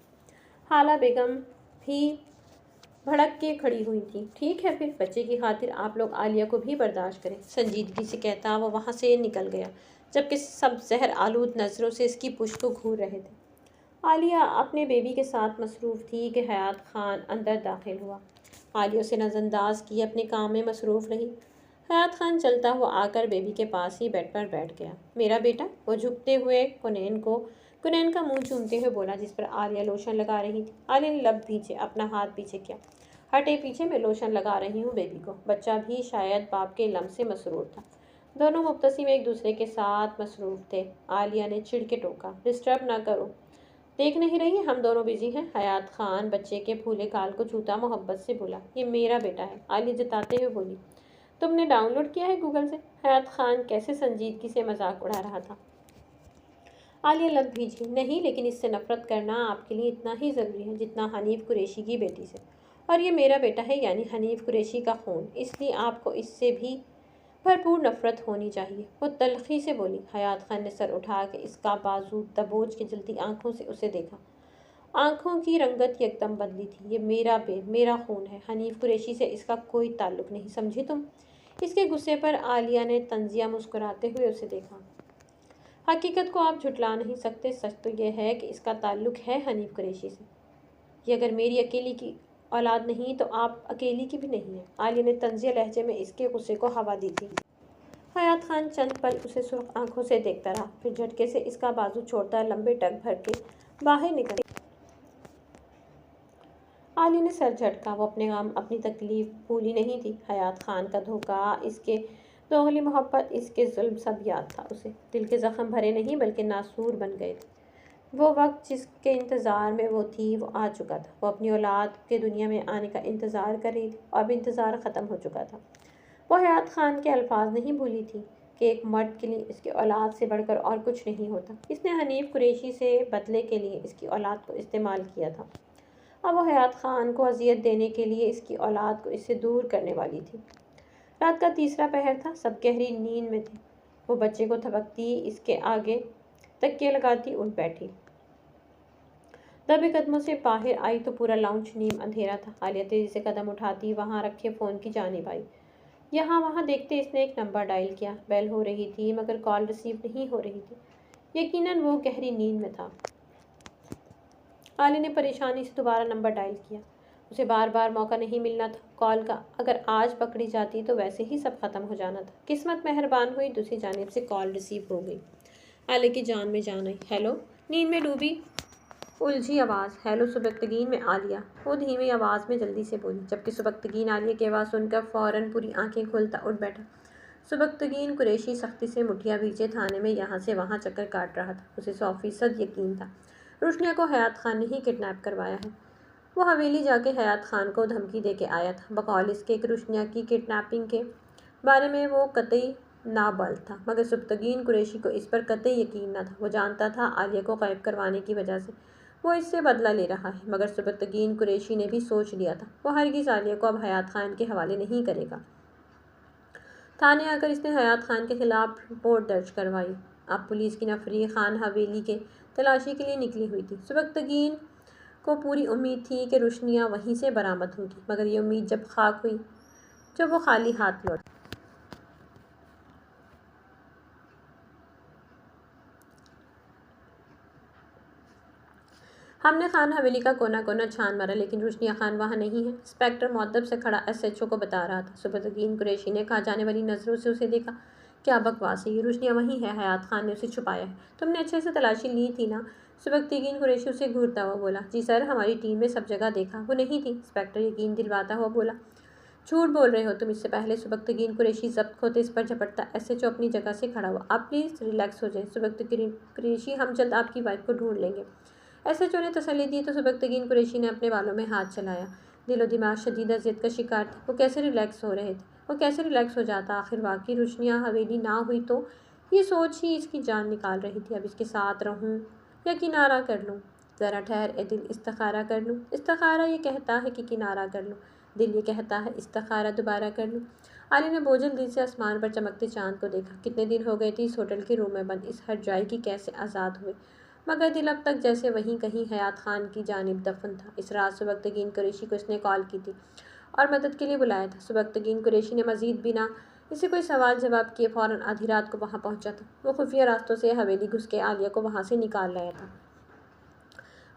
حالہ بیگم بھی بھڑک کے کھڑی ہوئی تھی۔ ٹھیک ہے، پھر بچے کی خاطر آپ لوگ عالیہ کو بھی برداشت کریں، سنجیدگی سے کہتا وہ وہاں سے نکل گیا، جبکہ سب زہر آلود نظروں سے اس کی پشت کو گھور رہے تھے۔ عالیہ اپنے بیبی کے ساتھ مصروف تھی کہ حیات خان اندر داخل ہوا۔ عالیہ اسے نظر انداز کیے اپنے کام میں مصروف رہی۔ حیات خان چلتا ہوا آ کر بیبی کے پاس ہی بیڈ پر بیٹھ گیا۔ میرا بیٹا، وہ جھکتے ہوئے کنین کا منہ چومتے ہوئے بولا، جس پر عالیہ لوشن لگا رہی تھی۔ عالیہ نے لب بھیجے اپنا ہاتھ پیچھے کیا۔ ہٹے پیچھے، میں لوشن لگا رہی ہوں بیبی کو۔ بچہ بھی شاید باپ کے لمس سے مسرور تھا۔ دونوں مبتسم ایک دوسرے کے ساتھ مصروف تھے۔ عالیہ نے چڑ کے ٹوکا، ڈسٹرب نہ کرو، دیکھ نہیں رہی ہم دونوں بزی ہیں؟ حیات خان بچے کے پھولے گال کو چھوتا محبت سے بولا، یہ میرا بیٹا ہے۔ عالیہ جتاتے ہوئے بولی، تم نے ڈاؤن لوڈ کیا ہے گوگل سے؟ حیات خان کیسے سنجیدگی سے مذاق اڑا رہا تھا۔ عالیہ لب بھیجی، نہیں، لیکن اس سے نفرت کرنا آپ کے لیے اتنا ہی ضروری ہے جتنا حنیف قریشی کی بیٹی سے، اور یہ میرا بیٹا ہے، یعنی حنیف قریشی کا خون، اس لیے آپ کو اس سے بھی بھرپور نفرت ہونی چاہیے۔ وہ تلخی سے بولی۔ حیات خان نے سر اٹھا کے اس کا بازو دبوچ کے جلتی آنکھوں سے اسے دیکھا۔ آنکھوں کی رنگت یکدم بدلی تھی۔ یہ میرا خون ہے، حنیف قریشی سے اس کا کوئی تعلق نہیں، سمجھی تم؟ اس کے غصے پر عالیہ نے طنزیہ مسکراتے ہوئے اسے دیکھا۔ حقیقت کو آپ جھٹلا نہیں سکتے، سچ تو یہ ہے کہ اس کا تعلق ہے حنیف قریشی سے۔ یہ اگر میری اکیلی کی اولاد نہیں تو آپ اکیلی کی بھی نہیں ہے۔ عالیہ نے طنزیہ لہجے میں اس کے غصے کو ہوا دی تھی۔ حیات خان چند پل اسے سرخ آنکھوں سے دیکھتا رہا، پھر جھٹکے سے اس کا بازو چھوڑتا لمبے ٹک بھر کے باہر نکل۔ عالیہ نے سر جھٹکا، وہ اپنے غم اپنی تکلیف بھولی نہیں تھی۔ حیات خان کا دھوکہ، اس کے دوغلی محبت، اس کے ظلم، سب یاد تھا اسے۔ دل کے زخم بھرے نہیں بلکہ ناسور بن گئے تھے۔ وہ وقت جس کے انتظار میں وہ تھی وہ آ چکا تھا۔ وہ اپنی اولاد کے دنیا میں آنے کا انتظار کر رہی تھی، اور اب انتظار ختم ہو چکا تھا۔ وہ حیات خان کے الفاظ نہیں بھولی تھی کہ ایک مرد کے لیے اس کی اولاد سے بڑھ کر اور کچھ نہیں ہوتا۔ اس نے حنیف قریشی سے بدلے کے لیے اس کی اولاد کو استعمال کیا تھا۔ اب وہ حیات خان کو اذیت دینے کے لیے اس کی اولاد کو اس سے دور کرنے والی تھی۔ رات کا تیسرا پہر تھا، سب گہری نیند میں تھے۔ وہ بچے کو تھپکتی، اس کے آگے تکیے لگاتی اٹھ بیٹھی۔ دبے قدموں سے باہر آئی تو پورا لاؤنج نیم اندھیرا تھا۔ عالیہ تیزی سے قدم اٹھاتی وہاں رکھے فون کی جانب آئی۔ یہاں وہاں دیکھتے اس نے ایک نمبر ڈائل کیا۔ بیل ہو رہی تھی مگر کال ریسیو نہیں ہو رہی تھی۔ یقیناً وہ گہری نیند میں تھا۔ عالیہ نے پریشانی سے دوبارہ نمبر ڈائل کیا۔ اسے بار بار موقع نہیں ملنا تھا کال کا، اگر آج پکڑی جاتی تو ویسے ہی سب ختم ہو جانا تھا۔ قسمت مہربان ہوئی، دوسری جانب سے کال ریسیو ہو گئی۔ عالیہ کی جان میں جان آئی۔ ہیلو، نیند میں ڈوبی الجھی آواز۔ ہیلو سبکتگین، میں عالیہ، وہ دھیمی آواز میں جلدی سے بولی، جبکہ سبکتگین عالیہ کی آواز سن کر فوراً پوری آنکھیں کھولتا اٹھ بیٹھا۔ سبکتگین قریشی سختی سے مٹھیاں بھیجے تھانے میں یہاں سے وہاں چکر کاٹ رہا تھا۔ اسے 100% یقین تھا روشنیا کو حیات خان نے ہی کڈنیپ کروایا ہے۔ وہ حویلی جا کے حیات خان کو دھمکی دے کے آیا تھا۔ بقول اس کے کہ روشنیا کی کڈنیپنگ کے بارے میں وہ قطعی نابالغ تھا، مگر سبکتگین قریشی کو اس پر قطعی یقین نہ تھا۔ وہ جانتا تھا عالیہ کو غائب کروانے کی وجہ سے وہ اس سے بدلہ لے رہا ہے، مگر سبکتگین قریشی نے بھی سوچ لیا تھا وہ ہرگز عالیہ کو اب حیات خان کے حوالے نہیں کرے گا۔ تھانے آ کر اس نے حیات خان کے خلاف رپورٹ درج کروائی۔ اب پولیس کی نفری خان حویلی کے تلاشی کے لیے نکلی ہوئی تھی۔ سبکتگین کو پوری امید تھی کہ روشنیا وہیں سے برآمد ہوگی، مگر یہ امید جب خاک ہوئی جب وہ خالی ہاتھ لوٹا۔ ہم نے خان حویلی کا کونا کونا چھان مارا لیکن روشنیا خان وہاں نہیں ہے، انسپکٹر مؤدب سے کھڑا SHO کو بتا رہا تھا۔ سبکتگین قریشی نے کھا جانے والی نظروں سے اسے دیکھا۔ کیا بکواس ہے یہ، روشنیا وہیں ہے، حیات خان نے اسے چھپایا ہے۔ تم نے اچھے سے تلاشی لی تھی نا؟ سبکتگین قریشی اسے گھورتا ہوا بولا۔ جی سر، ہماری ٹیم نے سب جگہ دیکھا، وہ نہیں تھی، انسپکٹر یقین دلواتا ہوا بولا۔ جھوٹ بول رہے ہو تم، اس سے پہلے سبکتگین قریشی ضبط کھوتے اس پر جھپٹتا۔ SHO اپنی جگہ سے کھڑا ہوا۔ آپ پلیز ریلیکس ہو جائیں سبکتگین قریشی، ہم جلد آپ کی وائف کو ڈھونڈ لیں گے۔ SHO نے تسلی دی تو سبکتگین قریشی نے اپنے بالوں میں ہاتھ چلایا۔ دل و دماغ شدید اذیت کا شکار تھے۔ وہ کیسے ریلیکس ہو رہے تھے؟ وہ کیسے ریلیکس ہو جاتا؟ آخر واقعی روشنیا حویلی نہ ہوئی تو یہ سوچ ہی اس کی جان نکال رہی تھی۔ اب اس کے ساتھ رہوں یا کنارہ کر لوں؟ ذرا ٹھہر اے دل، استخارہ کر لوں۔ استخارہ یہ کہتا ہے کہ کنارہ کر لوں، دل یہ کہتا ہے استخارہ دوبارہ کر لوں۔ عالیہ نے بوجھل دل سے آسمان پر چمکتے چاند کو دیکھا۔ کتنے دن ہو گئے تھے اس ہوٹل کے روم میں بند، اس ہر جائی کی کیسے آزاد ہوئے، مگر دل اب تک جیسے وہیں کہیں حیات خان کی جانب دفن تھا۔ اس رات سبکتگین قریشی کو اس نے کال کی تھی اور مدد کے لیے بلایا تھا۔ سبکتگین قریشی نے مزید بنا اسے کوئی سوال جواب کیے فوراً آدھی رات کو وہاں پہنچا تھا۔ وہ خفیہ راستوں سے حویلی گھس کے عالیہ کو وہاں سے نکال لایا تھا۔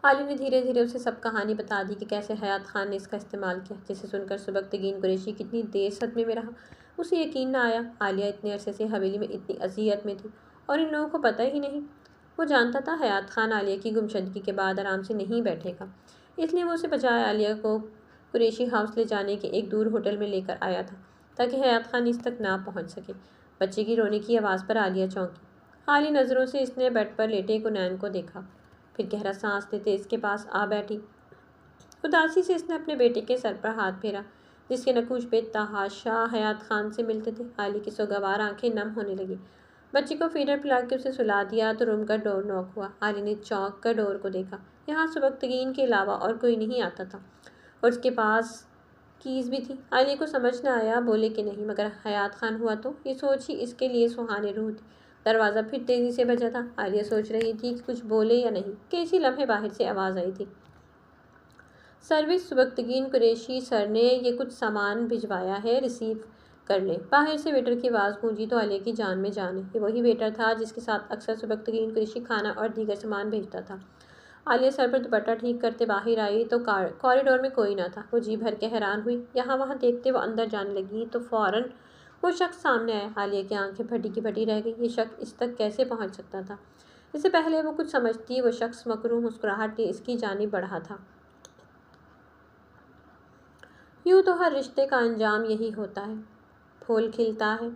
عالی نے دھیرے دھیرے اسے سب کہانی بتا دی کہ کیسے حیات خان نے اس کا استعمال کیا، جسے سن کر سبکتگین قریشی کتنی دیر صدمے میں رہا۔ اسے یقین نہ آیا عالیہ اتنے عرصے سے حویلی میں اتنی اذیت میں تھی اور ان لوگوں کو پتہ ہی نہیں۔ وہ جانتا تھا حیات خان عالیہ کی گمشدگی کے بعد آرام سے نہیں بیٹھے گا، اس لیے وہ اسے بجائے عالیہ کو قریشی ہاؤس لے جانے کے ایک دور ہوٹل میں لے کر آیا تھا تاکہ حیات خان اس تک نہ پہنچ سکے۔ بچے کی رونے کی آواز پر عالیہ چونکی۔ خالی نظروں سے اس نے بیڈ پر لیٹے کنین کو دیکھا، پھر گہرا سانس لیتے اس کے پاس آ بیٹھی۔ اداسی سے اس نے اپنے بیٹے کے سر پر ہاتھ پھیرا جس کے نقوش بے تحاشا حیات خان سے ملتے تھے۔ عالیہ کی سوگوار آنکھیں نم ہونے لگی۔ بچے کو فیڈر پلا کے اسے سلا دیا تو روم کا ڈور نوک ہوا۔ عالیہ نے چونک کر ڈور کو دیکھا۔ یہاں سبکتگین کے علاوہ اور کوئی نہیں آتا تھا اور اس کے پاس کیز بھی تھی۔ عالیہ کو سمجھ نہ آیا بولے کہ نہیں، مگر حیات خان ہوا تو یہ سوچ ہی اس کے لیے سہانے روح تھی۔ دروازہ پھر تیزی سے بجا تھا۔ عالیہ سوچ رہی تھی کہ کچھ بولے یا نہیں کہ اسی لمحے باہر سے آواز آئی تھی، سروس سبکتگین قریشی سر نے یہ کچھ سامان بھجوایا ہے، ریسیو کر لیں۔ باہر سے ویٹر کی آواز گونجی تو عالیہ کی جان میں جان ہے۔ یہ وہی ویٹر تھا جس کے ساتھ اکثر سبکتگین قریشی کھانا اور دیگر سامان بھیجتا تھا۔ عالیہ سر پر دوپٹہ ٹھیک کرتے باہر آئی تو کوریڈور میں کوئی نہ تھا۔ وہ جی بھر کے حیران ہوئی۔ یہاں وہاں دیکھتے وہ اندر جانے لگی تو فوراً وہ شخص سامنے آیا۔ عالیہ کی آنکھیں پھٹی کی پھٹی رہ گئی۔ یہ شخص اس تک کیسے پہنچ سکتا تھا؟ اس سے پہلے وہ کچھ سمجھتی وہ شخص مکروہ مسکراہٹ اس کی جانب بڑھا تھا۔ یوں تو ہر رشتے کا انجام یہی ہوتا ہے، پھول کھلتا ہے،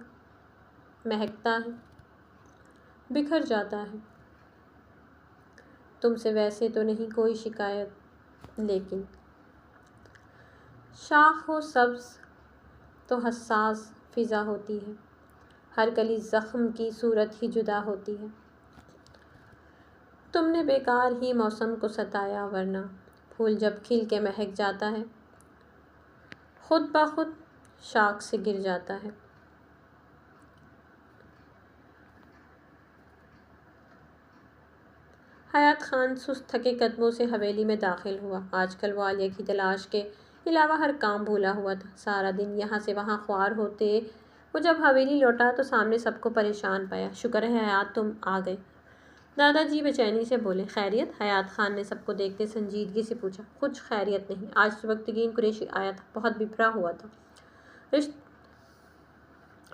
مہکتا ہے، بکھر جاتا ہے۔ تم سے ویسے تو نہیں کوئی شکایت، لیکن شاخ ہو سبز تو حساس فضا ہوتی ہے، ہر کلی زخم کی صورت ہی جدا ہوتی ہے۔ تم نے بیکار ہی موسم کو ستایا، ورنہ پھول جب کھل کے مہک جاتا ہے خود بخود شاخ سے گر جاتا ہے۔ حیات خان سست تھکے قدموں سے حویلی میں داخل ہوا۔ آج کل وہ عالیہ کی تلاش کے علاوہ ہر کام بھولا ہوا تھا۔ سارا دن یہاں سے وہاں خوار ہوتے وہ جب حویلی لوٹا تو سامنے سب کو پریشان پایا۔ شکر ہے حیات تم آ گئے، دادا جی بے چینی سے بولے۔ خیریت؟ حیات خان نے سب کو دیکھتے سنجیدگی سے پوچھا۔ کچھ خیریت نہیں، آج سبکتگین قریشی آیا تھا، بہت بپھرا ہوا تھا۔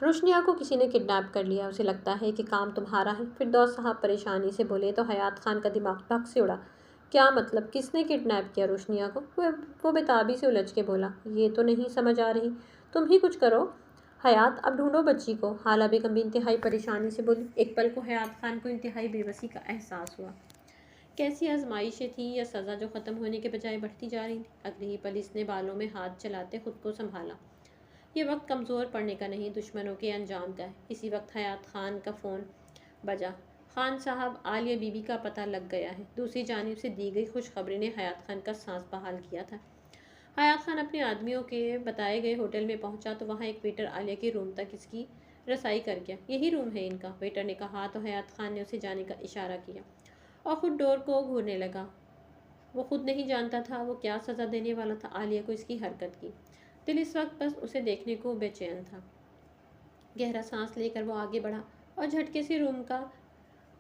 روشنیا کو کسی نے کڈنیپ کر لیا، اسے لگتا ہے کہ کام تمہارا ہے۔ فردوس صاحب پریشانی سے بولے تو حیات خان کا دماغ بھگ سے اڑا۔ کیا مطلب؟ کس نے کڈنیپ کیا روشنیا کو؟ وہ بےتابی سے الجھ کے بولا۔ یہ تو نہیں سمجھ آ رہی، تم ہی کچھ کرو۔ حیات اب ڈھونڈو بچی کو، حالہ بیگم بھی انتہائی پریشانی سے بولی۔ ایک پل کو حیات خان کو انتہائی بے بسی کا احساس ہوا۔ کیسی آزمائشیں تھیں یا سزا جو ختم ہونے کے بجائے بڑھتی جا رہی تھی۔ اگلے ہی پل اس نے بالوں میں ہاتھ چلاتے خود کو سنبھالا۔ یہ وقت کمزور پڑنے کا نہیں، دشمنوں کے انجام کا ہے۔ اسی وقت حیات خان کا فون بجا۔ خان صاحب، عالیہ بی بی کا پتہ لگ گیا ہے۔ دوسری جانب سے دی گئی خوشخبری نے حیات خان کا سانس بحال کیا تھا۔ حیات خان اپنے آدمیوں کے بتائے گئے ہوٹل میں پہنچا تو وہاں ایک ویٹر عالیہ کے روم تک اس کی رسائی کر گیا۔ یہی روم ہے ان کا، ویٹر نے کہا تو حیات خان نے اسے جانے کا اشارہ کیا اور خود ڈور کو گھورنے لگا۔ وہ خود نہیں جانتا تھا وہ کیا سزا دینے والا تھا عالیہ کو اس کی حرکت کی۔ دل اس وقت بس اسے دیکھنے کو بے چین تھا۔ گہرا سانس لے کر وہ آگے بڑھا اور جھٹکے سے روم کا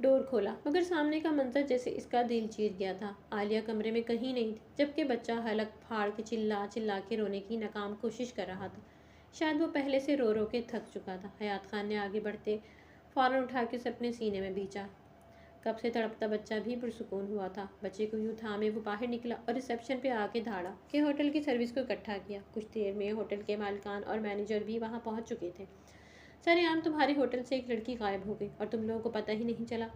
ڈور کھولا، مگر سامنے کا منظر جیسے اس کا دل چیر گیا تھا۔ عالیہ کمرے میں کہیں نہیں تھی، جبکہ بچہ حلق پھاڑ کے چلا چلا کے رونے کی ناکام کوشش کر رہا تھا۔ شاید وہ پہلے سے رو رو کے تھک چکا تھا۔ حیات خان نے آگے بڑھتے فوراً اٹھا کے اسے اپنے سینے میں بھیجا۔ کب سے تڑپتا بچہ بھی پرسکون ہوا تھا۔ بچے کو یوں تھامے وہ باہر نکلا اور ریسیپشن پہ آ کے دھاڑا کہ ہوٹل کی سروس کو اکٹھا کیا۔ کچھ دیر میں ہوٹل کے مالکان اور مینیجر بھی وہاں پہنچ چکے تھے۔ سرعام تمہارے ہوٹل سے ایک لڑکی غائب ہو گئی اور تم لوگوں کو پتہ ہی نہیں چلا۔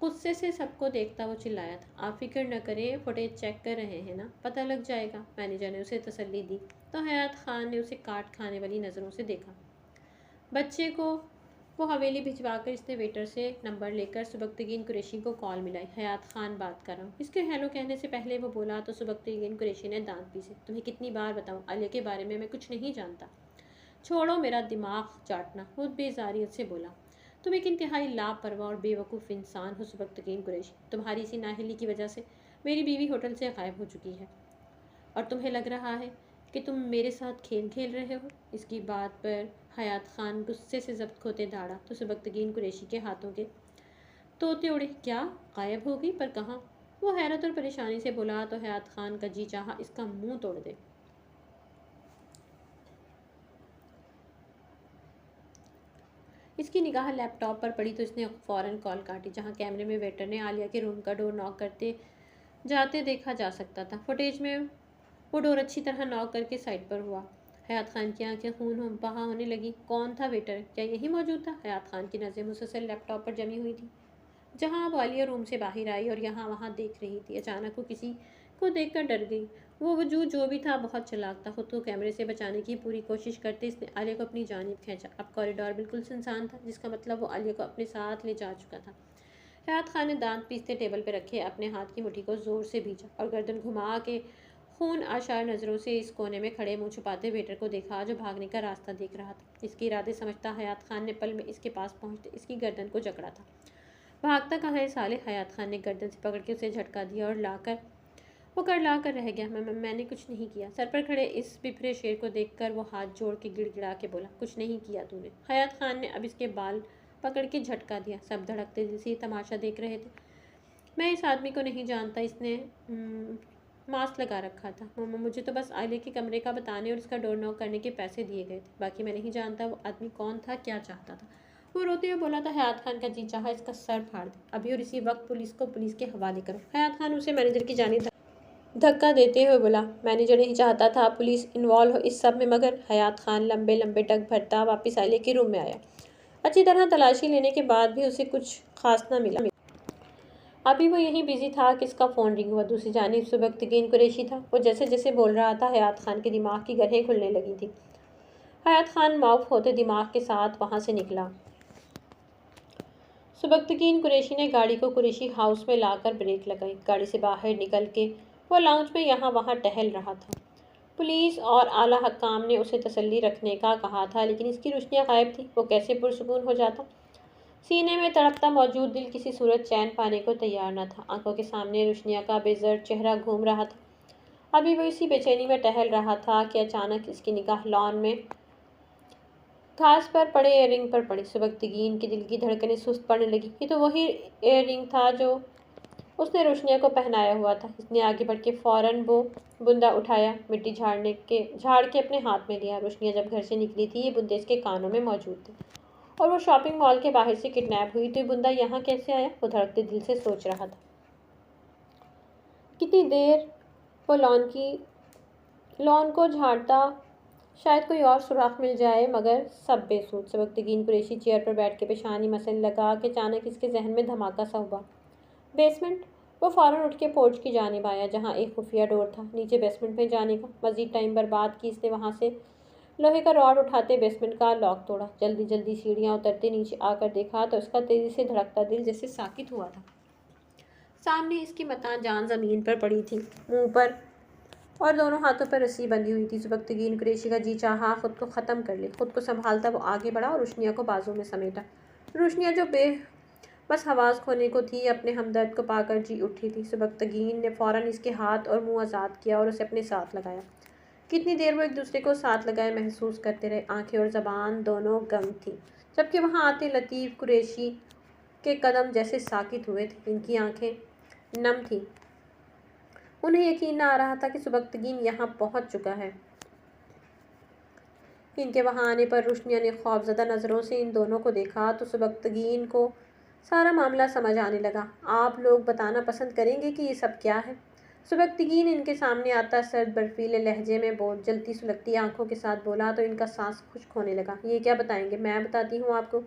غصے سے سب کو دیکھتا وہ چلایا تھا۔ آپ فکر نہ کریں، فوٹیج چیک کر رہے ہیں نا، پتہ لگ جائے گا۔ مینیجر نے اسے تسلی دی تو حیات خان نے اسے کاٹ کھانے والی نظروں سے دیکھا۔ بچے کو وہ حویلی بھجوا کر اس نے ویٹر سے نمبر لے کر سبکتگین قریشی کو کال ملائی۔ حیات خان بات کر رہا ہوں۔ اس کے ہیلو کہنے سے پہلے وہ بولا تو سبکتگین قریشی نے دانت پیسے۔ تمہیں کتنی بار بتاؤں، عالیہ کے بارے میں کچھ نہیں جانتا۔ چھوڑو میرا دماغ چاٹنا، خود بیزاریت سے بولا۔ تم ایک انتہائی لاپرواہ اور بے وقوف انسان ہو سبکتگین قریشی۔ تمہاری اسی نااہلی کی وجہ سے میری بیوی ہوٹل سے غائب ہو چکی ہے اور تمہیں لگ رہا ہے کہ تم میرے ساتھ کھیل کھیل رہے ہو۔ اس کی بات پر حیات خان غصے سے ضبط کھوتے دھاڑا تو سبکتگین قریشی کے ہاتھوں کے طوطے اڑے۔ کیا غائب ہو گئی؟ پر کہاں؟ وہ حیرت اور پریشانی سے بولا تو حیات خان کا جی چاہا اس کا منہ توڑ دے۔ اس کی نگاہ لیپ ٹاپ پر پڑی تو اس نے فوراً کال کاٹی، جہاں کیمرے میں ویٹر نے عالیہ کے روم کا ڈور ناک کرتے جاتے دیکھا جا سکتا تھا۔ فوٹیج میں وہ ڈور اچھی طرح ناک کر کے سائٹ پر ہوا۔ حیات خان کی آنکھیں خون بہا ہونے لگی۔ کون تھا ویٹر؟ کیا یہی موجود تھا؟ حیات خان کی نظریں مسلسل لیپ ٹاپ پر جمی ہوئی تھی، جہاں اب عالیہ روم سے باہر آئی اور یہاں وہاں دیکھ رہی تھی۔ اچانک وہ کسی کو دیکھ کر ڈر گئی۔ وہ وجود جو بھی تھا بہت چالاک تھا۔ خود کو کیمرے سے بچانے کی پوری کوشش کرتے اس نے عالیہ کو اپنی جانب کھینچا۔ اب کوریڈور بالکل سنسان تھا، جس کا مطلب وہ عالیہ کو اپنے ساتھ لے جا چکا تھا۔ حیات خان نے دانت پیستے ٹیبل پہ رکھے اپنے ہاتھ کی مٹھی کو زور سے بھینچا اور گردن گھما کے خون آشار نظروں سے اس کونے میں کھڑے منہ چھپاتے ویٹر کو دیکھا جو بھاگنے کا راستہ دیکھ رہا تھا۔ اس کے ارادے سمجھتا حیات خان نے پل میں اس کے پاس پہنچتے اس کی گردن کو جکڑا تھا۔ بھاگتا کہاں ہے سالے؟ حیات خان نے گردن سے پکڑ کے اسے جھٹکا دیا اور وہ لا کر رہ گیا۔ میں نے کچھ نہیں کیا۔ سر پر کھڑے اس بپھرے شیر کو دیکھ کر وہ ہاتھ جوڑ کے گڑ گڑا کے بولا، کچھ نہیں کیا تو نے؟ حیات خان نے اب اس کے بال پکڑ کے جھٹکا دیا۔ سب دھڑکتے دل سے یہ تماشا دیکھ رہے تھے۔ میں اس آدمی کو نہیں جانتا، اس نے ماسک لگا رکھا تھا۔ مجھے تو بس عالیہ کے کمرے کا بتانے اور اس کا ڈور ناک کرنے کے پیسے دیے گئے تھے، باقی میں نہیں جانتا وہ آدمی کون تھا، کیا چاہتا تھا۔ وہ روتے ہوئے بولا تھا، حیات خان کا جی چاہا اس کا سر پھاڑ دے ابھی اور اسی وقت پولیس کے حوالے کرو۔ حیات خان اسے مینیجر کی جانب دھکا دیتے ہوئے بولا، مینیجر نہیں چاہتا تھا پولیس انوالو ہو اس سب میں، مگر حیات خان لمبے لمبے ٹک بھرتا واپس عالیہ کے روم میں آیا۔ اچھی طرح تلاشی لینے کے بعد بھی اسے کچھ خاص نہ ملا۔ ابھی وہ یہیں بزی تھا کہ اس کا فون رنگ ہوا۔ دوسری جانب سبکتگین قریشی تھا۔ وہ جیسے جیسے بول رہا تھا حیات خان کے دماغ کی گرہیں کھلنے لگی تھی۔ حیات خان معاف ہوتے دماغ کے ساتھ وہاں سے نکلا۔ سبکتگین قریشی نے گاڑی کو قریشی ہاؤس میں لا کر بریک لگائی۔ گاڑی سے باہر نکل کے وہ لاؤنج میں یہاں وہاں ٹہل رہا تھا۔ پولیس اور اعلیٰ حکام نے اسے تسلی رکھنے کا کہا تھا، لیکن اس کی روشنیاں غائب تھیں۔ وہ کیسے پرسکون ہو جاتا؟ سینے میں تڑپتا موجود دل کسی صورت چین پانے کو تیار نہ تھا۔ آنکھوں کے سامنے روشنیاں کا بے زر چہرہ گھوم رہا تھا۔ ابھی وہ اسی بے چینی میں ٹہل رہا تھا کہ اچانک اس کی نگاہ لان میں گھاس پر پڑے ایئر رنگ پر پڑی۔ سبکتگین کے دل کی دھڑکنیں سست پڑنے لگی۔ یہ تو وہی ایئر رنگ تھا جو اس نے روشنیہ کو پہنایا ہوا تھا۔ اس نے آگے بڑھ کے فوراً وہ بندہ اٹھایا، مٹی جھاڑ کے اپنے ہاتھ میں لیا۔ روشنیہ جب گھر سے نکلی تھی یہ بندے اس کے کانوں میں موجود تھے، اور وہ شاپنگ مال کے باہر سے کڈنیپ ہوئی تو یہ بندہ یہاں کیسے آیا؟ وہ دھڑکتے دل سے سوچ رہا تھا۔ کتنی دیر وہ لان کو جھاڑتا، شاید کوئی اور سوراخ مل جائے، مگر سب بے سود۔ سبکتگین قریشی چیئر پر بیٹھ کے پیشانی مسلنے لگا کہ اچانک اس کے ذہن میں دھماکہ سا ہوا۔ بیسمنٹ! وہ فوراً اٹھ کے پورچ کی جانب آیا، جہاں ایک خفیہ ڈور تھا نیچے بیسمنٹ میں جانے کا۔ مزید ٹائم برباد کی اس نے وہاں سے لوہے کا راڈ اٹھاتے بیسمنٹ کا لاک توڑا۔ جلدی سیڑھیاں اترتے نیچے آ کر دیکھا تو اس کا تیزی سے دھڑکتا دل جیسے ساکت ہوا تھا۔ سامنے اس کی متاع جان زمین پر پڑی تھی، منہ پر اور دونوں ہاتھوں پر رسی بندھی ہوئی تھی۔ سبکتگین قریشی کا جی چاہا خود کو ختم کر لے۔ خود کو سنبھالتا وہ آگے بڑھا اور روشنیہ کو بازو میں سمیٹا۔ روشنیہ جو بس حواس کھونے کو تھی، اپنے ہمدرد کو پا کر جی اٹھی تھی۔ سبکتگین نے فوراً اس کے ہاتھ اور منہ آزاد کیا اور اسے اپنے ساتھ لگایا۔ کتنی دیر وہ ایک دوسرے کو ساتھ لگائے محسوس کرتے رہے۔ آنکھیں اور زبان دونوں گنگ تھیں، جبکہ وہاں آتے لطیف قریشی کے قدم جیسے ساکت ہوئے تھے۔ ان کی آنکھیں نم تھیں۔ انہیں یقین نہ آ رہا تھا کہ سبکتگین یہاں پہنچ چکا ہے۔ ان کے وہاں آنے پر روشنیہ نے خوفزدہ نظروں سے ان دونوں کو دیکھا تو سبکتگین کو سارا معاملہ سمجھ آنے لگا۔ آپ لوگ بتانا پسند کریں گے کہ یہ سب کیا ہے؟ سبکتگین ان کے سامنے آتا سرد برفیلے لہجے میں جلتی سلگتی آنکھوں کے ساتھ بولا تو ان کا سانس خشک ہونے لگا۔ یہ کیا بتائیں گے؟ میں بتاتی ہوں آپ کو۔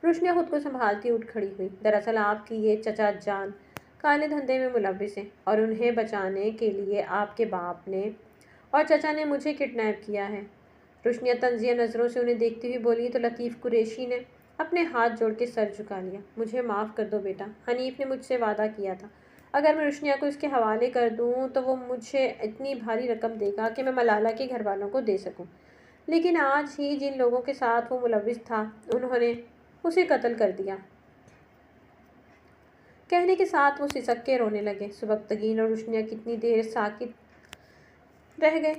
روشنیہ خود کو سنبھالتی اٹھ کھڑی ہوئی۔ دراصل آپ کی یہ چچا جان کالے دھندے میں ملوث ہیں، اور انہیں بچانے کے لیے آپ کے باپ نے اور چچا نے مجھے کڈنیپ کیا ہے۔ روشنیہ طنزیہ نظروں سے انہیں دیکھتی ہوئی بولی تو لطیف قریشی نے اپنے ہاتھ جوڑ کے سر جھکا لیا۔ مجھے معاف کر دو بیٹا، حنیف نے مجھ سے وعدہ کیا تھا اگر میں روشنیہ کو اس کے حوالے کر دوں تو وہ مجھے اتنی بھاری رقم دے گا کہ میں ملالہ کے گھر والوں کو دے سکوں، لیکن آج ہی جن لوگوں کے ساتھ وہ ملوث تھا انہوں نے اسے قتل کر دیا۔ کہنے کے ساتھ وہ سسک کے رونے لگے۔ سبکتگین اور روشنیہ کتنی دیر ساکت رہ گئے۔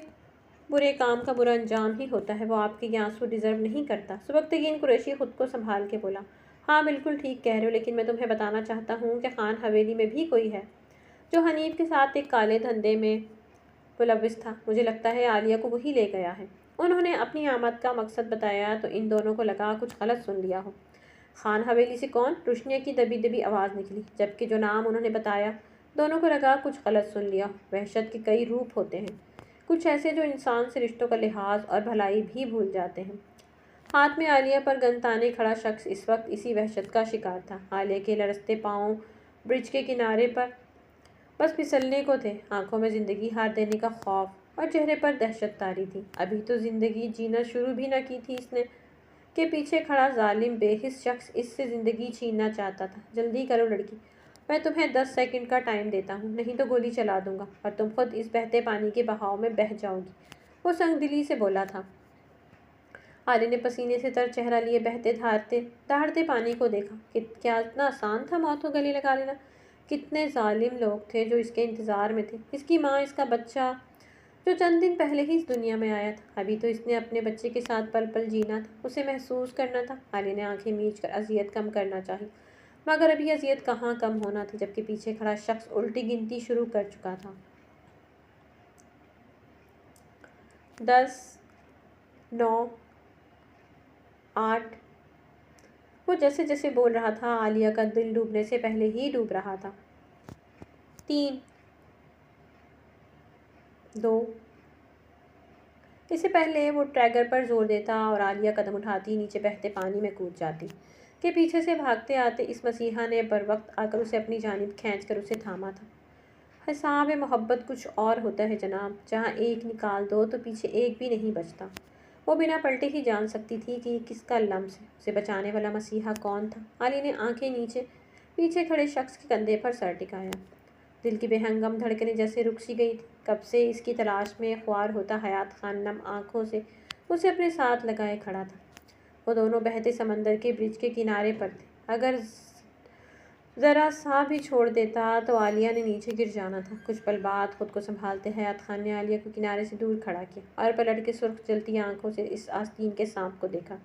برے کام کا برا انجام ہی ہوتا ہے، وہ آپ کے یہ آنسو ڈیزرو نہیں کرتا۔ سبکتگین قریشی خود کو سنبھال کے بولا، ہاں بالکل ٹھیک کہہ رہے ہو، لیکن میں تمہیں بتانا چاہتا ہوں کہ خان حویلی میں بھی کوئی ہے۔ جو حنیف کے ساتھ ایک کالے دھندے میں ملوث تھا۔ مجھے لگتا ہے عالیہ کو وہی لے گیا ہے۔ انہوں نے اپنی آمد کا مقصد بتایا تو ان دونوں کو لگا کچھ غلط سن لیا ہو۔ خان حویلی سے کون؟ روشنیہ کی دبی دبی آواز نکلی، جبکہ جو نام انہوں نے بتایا دونوں کو لگا کچھ غلط سن لیا ہو۔ وحشت کے کئی روپ ہوتے ہیں، کچھ ایسے جو انسان سے رشتوں کا لحاظ اور بھلائی بھی بھول جاتے ہیں۔ ہاتھ میں عالیہ پر گن تانے کھڑا شخص اس وقت اسی وحشت کا شکار تھا۔ عالیہ کے لرزتے پاؤں برج کے کنارے پر بس پھسلنے کو تھے، آنکھوں میں زندگی ہار دینے کا خوف اور چہرے پر دہشت طاری تھی۔ ابھی تو زندگی جینا شروع بھی نہ کی تھی اس نے کہ پیچھے کھڑا ظالم بے حس شخص اس سے زندگی چھیننا چاہتا تھا۔ جلدی کرو لڑکی، میں تمہیں 10 سیکنڈ کا ٹائم دیتا ہوں، نہیں تو گولی چلا دوں گا اور تم خود اس بہتے پانی کے بہاؤ میں بہہ جاؤ گی، وہ سنگ دلی سے بولا تھا۔ عالیہ نے پسینے سے تر چہرہ لیے بہتے دہاڑتے پانی کو دیکھا۔ کیا اتنا آسان تھا موت کو گلے لگا لینا؟ کتنے ظالم لوگ تھے جو اس کے انتظار میں تھے، اس کی ماں، اس کا بچہ جو چند دن پہلے ہی اس دنیا میں آیا تھا۔ ابھی تو اس نے اپنے بچے کے ساتھ پل پل جینا تھا، اسے محسوس کرنا تھا۔ عالیہ نے آنکھیں میچ کر اذیت کم کرنا چاہی، مگر ابھی اذیت کہاں کم ہونا تھی، جبکہ پیچھے کھڑا شخص الٹی گنتی شروع کر چکا تھا۔ 10 9 8 وہ جیسے جیسے بول رہا تھا عالیہ کا دل ڈوبنے سے پہلے ہی ڈوب رہا تھا۔ 3 2 اس سے پہلے وہ ٹریگر پر زور دیتا اور عالیہ قدم اٹھاتی نیچے بہتے پانی میں کود جاتی کہ پیچھے سے بھاگتے آتے اس مسیحا نے بروقت آ کر اسے اپنی جانب کھینچ کر اسے تھاما تھا۔ حساب محبت کچھ اور ہوتا ہے جناب، جہاں ایک نکال دو تو پیچھے ایک بھی نہیں بچتا۔ وہ بنا پلٹے ہی جان سکتی تھی کہ کس کا لمس ہے، اسے بچانے والا مسیحا کون تھا۔ عالیہ نے آنکھیں نیچے پیچھے کھڑے شخص کے کندھے پر سر ٹکایا۔ دل کی بے ہنگم دھڑکنیں جیسے رک سی گئی تھی۔ کب سے اس کی تلاش میں خوار ہوتا حیات خان نم آنکھوں سے اسے اپنے ساتھ لگائے کھڑا تھا۔ وہ دونوں بہتے سمندر کے برج کے کنارے پر تھے، اگر ذرا سا بھی چھوڑ دیتا تو عالیہ نے نیچے گر جانا تھا۔ کچھ پل بعد خود کو سنبھالتے حیات خان نے عالیہ کو کنارے سے دور کھڑا کیا اور پلٹ کے سرخ جلتی آنکھوں سے اس آستین کے سانپ کو دیکھا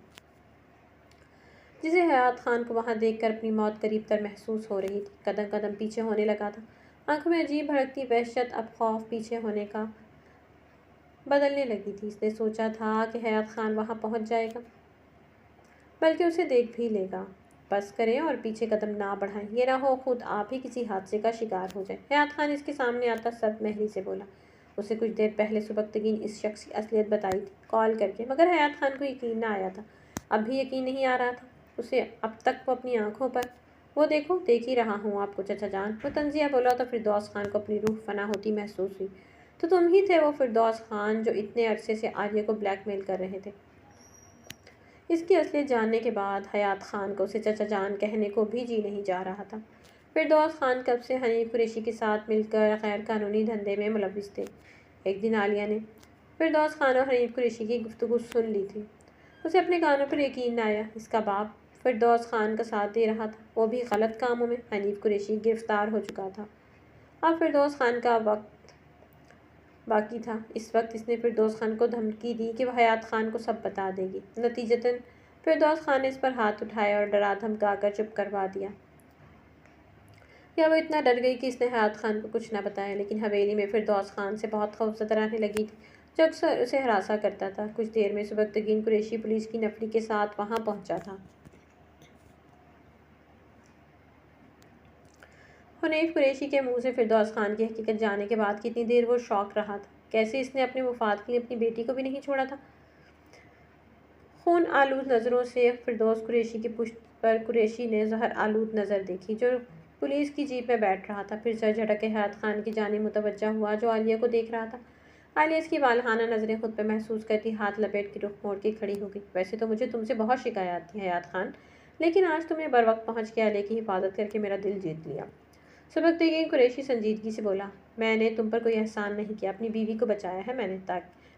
جسے حیات خان کو وہاں دیکھ کر اپنی موت قریب تر محسوس ہو رہی تھی۔ قدم قدم پیچھے ہونے لگا تھا، آنکھوں میں عجیب بھڑکتی وحشت اب خوف پیچھے ہونے کا بدلنے لگی تھی۔ اس نے سوچا تھا کہ حیات خان وہاں پہنچ جائے گا، بلکہ اسے دیکھ بھی لے گا۔ بس کریں اور پیچھے قدم نہ بڑھائیں، یہ نہ ہو خود آپ ہی کسی حادثے کا شکار ہو جائیں۔ حیات خان اس کے سامنے آتا سرد مہری سے بولا۔ اسے کچھ دیر پہلے سبکتگین اس شخص کی اصلیت بتائی تھی کال کر کے، مگر حیات خان کو یقین نہ آیا تھا۔ اب بھی یقین نہیں آ رہا تھا اسے، اب تک وہ اپنی آنکھوں پر وہ دیکھو، دیکھ ہی رہا ہوں آپ کو چچا جان، وہ طنزیہ بولا تو فردوس خان کو اپنی روح فنا ہوتی محسوس ہوئی۔ تو تم ہی تھے وہ فردوس خان جو اتنے عرصے سے عالیہ کو بلیک میل کر رہے تھے؟ اس کی اصلیت جاننے کے بعد حیات خان کو اسے چچا جان کہنے کو بھی جی نہیں جا رہا تھا۔ فردوس خان کب سے حنیف قریشی کے ساتھ مل کر غیر قانونی دھندے میں ملوث تھے۔ ایک دن عالیہ نے فردوس خان اور حنیف قریشی کی گفتگو سن لی تھی، اسے اپنے کانوں پر یقین نہ آیا۔ اس کا باپ فردوس خان کا ساتھ دے رہا تھا، وہ بھی غلط کاموں میں۔ حنیف قریشی گرفتار ہو چکا تھا، اب فردوس خان کا وقت باقی تھا۔ اس وقت اس نے فردوس خان کو دھمکی دی کہ وہ حیات خان کو سب بتا دے گی۔ نتیجتاً فردوس خان نے اس پر ہاتھ اٹھائے اور ڈرا دھمکا کر چپ کروا دیا۔ یا وہ اتنا ڈر گئی کہ اس نے حیات خان کو کچھ نہ بتایا، لیکن حویلی میں فردوس خان سے بہت خوفزدہ رہنے لگی تھی، جو اکثر اسے ہراساں کرتا تھا۔ کچھ دیر میں سبکتگین قریشی پولیس کی نفری کے ساتھ وہاں پہنچا تھا۔ حنیف قریشی کے منہ سے فردوس خان کی حقیقت جاننے کے بعد کتنی دیر وہ شاک رہا تھا، کیسے اس نے اپنے مفاد کے لیے اپنی بیٹی کو بھی نہیں چھوڑا تھا۔ خون آلود نظروں سے فردوس قریشی کی پشت پر قریشی نے زہر آلود نظر دیکھی جو پولیس کی جیپ میں بیٹھ رہا تھا، پھر سر جھٹک کے حیات خان کی جانب متوجہ ہوا جو عالیہ کو دیکھ رہا تھا۔ عالیہ اس کی والہانہ نظریں خود پہ محسوس کرتی ہاتھ لپیٹ کے رخ موڑ کے کھڑی ہو گئی۔ ویسے تو مجھے تم سے بہت شکایات تھی حیات خان، لیکن آج تم نے بروقت پہنچ کے عالیہ کی حفاظت کر کے میرا دل جیت لیا۔ سبکتگین قریشی سنجیدگی سے بولا، میں نے تم پر کوئی احسان نہیں کیا، اپنی بیوی کو بچایا ہے میں نے،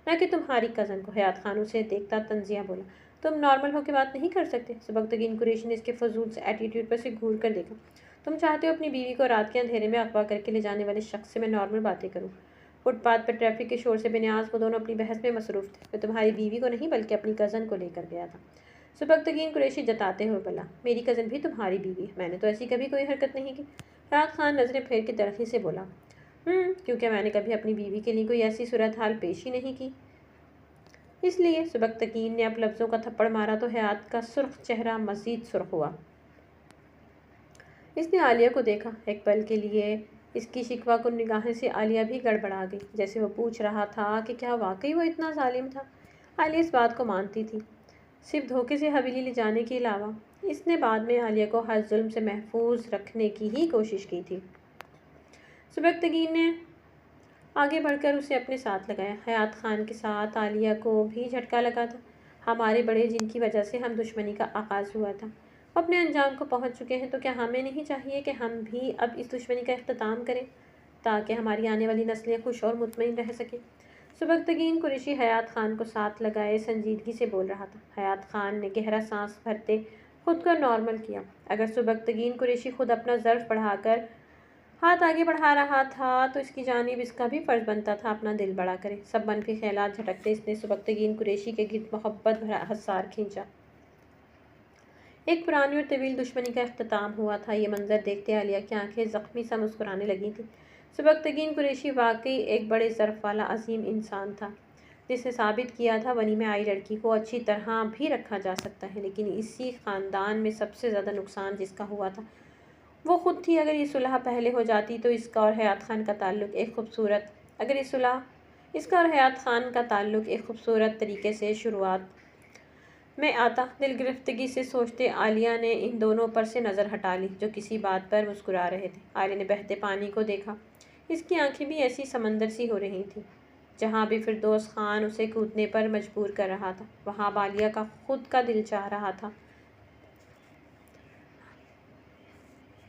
نہ کہ تمہاری کزن کو۔ حیات خان اسے دیکھتا طنزیہ بولا، تم نارمل ہو کے بات نہیں کر سکتے؟ سبکتگین قریشی نے اس کے فضول سے ایٹیٹیوڈ پر سے گھور کر دیکھا۔ تم چاہتے ہو اپنی بیوی کو رات کے اندھیرے میں اغوا کر کے لے جانے والے شخص سے میں نارمل باتیں کروں؟ فٹ پاتھ پر ٹریفک کے شور سے بے نیاز وہ دونوں اپنی بحث میں مصروف تھے۔ میں تمہاری بیوی کو نہیں بلکہ اپنی کزن کو لے کر گیا تھا۔ سبکتگین قریشی جتاتے ہوئے بولا، میری کزن بھی تمہاری بیوی ہے، میں نے تو ایسی کبھی کوئی حرکت نہیں کی۔ حیات خان نظریں پھیر کے تلخی سے بولا، کیونکہ میں نے کبھی اپنی بیوی کے لیے کوئی ایسی صورتحال پیش ہی نہیں کی۔ اس لیے سبکتگین نے اب لفظوں کا تھپڑ مارا تو حیات کا سرخ چہرہ مزید سرخ ہوا۔ اس نے عالیہ کو دیکھا۔ ایک پل کے لیے اس کی شکوہ کن نگاہیں سے عالیہ بھی گڑبڑا گئی، جیسے وہ پوچھ رہا تھا کہ کیا واقعی وہ اتنا ظالم تھا؟ عالیہ اس بات کو مانتی تھی، صرف دھوکے سے حویلی لے جانے کے علاوہ۔ اس نے بعد میں عالیہ کو ہر ظلم سے محفوظ رکھنے کی ہی کوشش کی تھی۔ سبکتگین نے آگے بڑھ کر اسے اپنے ساتھ لگایا۔ حیات خان کے ساتھ عالیہ کو بھی جھٹکا لگا تھا۔ ہمارے بڑے جن کی وجہ سے ہم دشمنی کا آغاز ہوا تھا، وہ اپنے انجام کو پہنچ چکے ہیں، تو کیا ہمیں نہیں چاہیے کہ ہم بھی اب اس دشمنی کا اختتام کریں تاکہ ہماری آنے والی نسلیں خوش اور مطمئن رہ سکیں؟ سبکتگین قریشی حیات خان کو ساتھ لگائے سنجیدگی سے بول رہا تھا۔ حیات خان نے گہرا سانس بھرتے خود کو نارمل کیا۔ اگر سبکتگین قریشی خود اپنا ظرف بڑھا کر ہاتھ آگے بڑھا رہا تھا تو اس کی جانب اس کا بھی فرض بنتا تھا اپنا دل بڑا کرے۔ سب منفی خیالات جھٹکتے اس نے سبکتگین قریشی کے گرد محبت بھرا حصار کھینچا۔ ایک پرانی اور طویل دشمنی کا اختتام ہوا تھا۔ یہ منظر دیکھتے عالیہ کی آنکھیں زخمی سا مسکرانے لگی تھیں۔ سبکتگین قریشی واقعی ایک بڑے ظرف والا عظیم انسان تھا، جس نے ثابت کیا تھا ونی میں آئی لڑکی کو اچھی طرح بھی رکھا جا سکتا ہے، لیکن اسی خاندان میں سب سے زیادہ نقصان جس کا ہوا تھا وہ خود تھی۔ اگر یہ صلح پہلے ہو جاتی تو اس کا اور حیات خان کا تعلق ایک خوبصورت طریقے سے شروعات میں آتا۔ دل گرفتگی سے سوچتے عالیہ نے ان دونوں پر سے نظر ہٹا لی جو کسی بات پر مسکرا رہے تھے۔ عالیہ نے بہتے پانی کو دیکھا، اس کی آنکھیں بھی ایسی سمندر سی ہو رہی تھیں۔ جہاں بھی فردوس خان اسے کودنے پر مجبور کر رہا تھا، وہاں اب عالیہ کا خود کا دل چاہ رہا تھا۔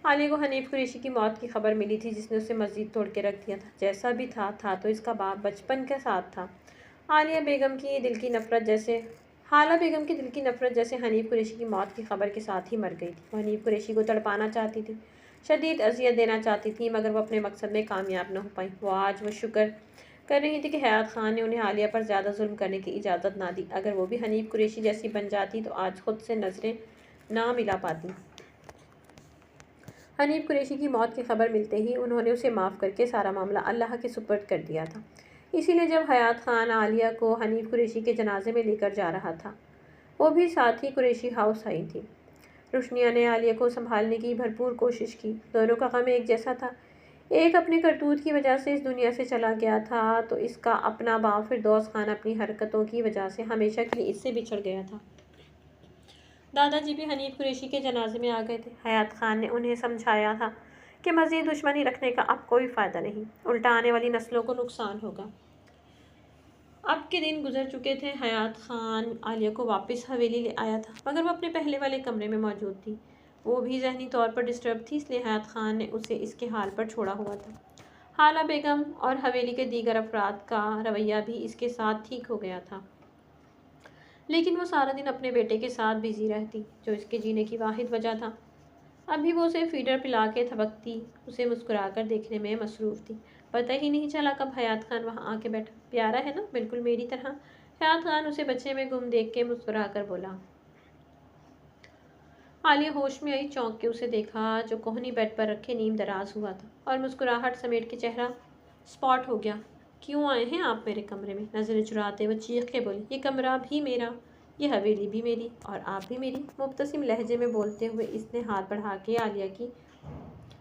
عالیہ کو حنیف قریشی کی موت کی خبر ملی تھی، جس نے اسے مزید توڑ کے رکھ دیا تھا۔ جیسا بھی تھا تو اس کا باپ بچپن کے ساتھ تھا۔ حالہ بیگم کی دل کی نفرت جیسے حنیف قریشی کی موت کی خبر کے ساتھ ہی مر گئی تھی۔ وہ حنیف قریشی کو تڑپانا چاہتی تھی، شدید اذیت دینا چاہتی تھی، مگر وہ اپنے مقصد میں کامیاب نہ ہو پائیں۔ وہ شکر کر رہی تھی کہ حیات خان نے انہیں عالیہ پر زیادہ ظلم کرنے کی اجازت نہ دی۔ اگر وہ بھی حنیف قریشی جیسی بن جاتی تو آج خود سے نظریں نہ ملا پاتی۔ حنیف قریشی کی موت کی خبر ملتے ہی انہوں نے اسے معاف کر کے سارا معاملہ اللہ کے سپرد کر دیا تھا۔ اسی لیے جب حیات خان عالیہ کو حنیف قریشی کے جنازے میں لے کر جا رہا تھا، وہ بھی ساتھ ہی قریشی ہاؤس آئی تھی۔ روشنیہ نے عالیہ کو سنبھالنے کی بھرپور کوشش کی۔ دونوں کا غم ایک جیسا تھا۔ ایک اپنے کرتوت کی وجہ سے اس دنیا سے چلا گیا تھا تو اس کا اپنا باپ فردوس خان اپنی حرکتوں کی وجہ سے ہمیشہ کے لیے اس سے بچھڑ گیا تھا۔ دادا جی بھی حنیف قریشی کے جنازے میں آ گئے تھے۔ حیات خان نے انہیں سمجھایا تھا کہ مزید دشمنی رکھنے کا اب کوئی فائدہ نہیں، الٹا آنے والی نسلوں کو نقصان ہوگا۔ اب کے دن گزر چکے تھے۔ حیات خان عالیہ کو واپس حویلی لے آیا تھا، مگر وہ اپنے پہلے والے کمرے میں موجود تھی۔ وہ بھی ذہنی طور پر ڈسٹرب تھی، اس لیے حیات خان نے اسے اس کے حال پر چھوڑا ہوا تھا۔ حالہ بیگم اور حویلی کے دیگر افراد کا رویہ بھی اس کے ساتھ ٹھیک ہو گیا تھا، لیکن وہ سارا دن اپنے بیٹے کے ساتھ بزی رہتی، جو اس کے جینے کی واحد وجہ تھا۔ اب بھی وہ اسے فیڈر پلا کے تھبکتی، اسے مسکرا کر دیکھنے میں مصروف تھی۔ پتہ ہی نہیں چلا کب حیات خان وہاں آ کے بیٹھا۔ پیارا ہے نا، بالکل میری طرح؟ حیات خان اسے بچے میں گم دیکھ کے مسکرا کر بولا۔ عالیہ ہوش میں آئی، چونک کے اسے دیکھا جو کوہنی بیڈ پر رکھے نیم دراز ہوا تھا اور مسکراہٹ سمیٹ کے چہرہ اسپاٹ ہو گیا۔ کیوں آئے ہیں آپ میرے کمرے میں؟ نظریں چراتے وہ چیخ کے بولی، یہ کمرہ بھی میرا، یہ حویلی بھی میری، اور آپ بھی میری۔ مبتسم لہجے میں بولتے ہوئے اس نے ہاتھ بڑھا کے عالیہ کی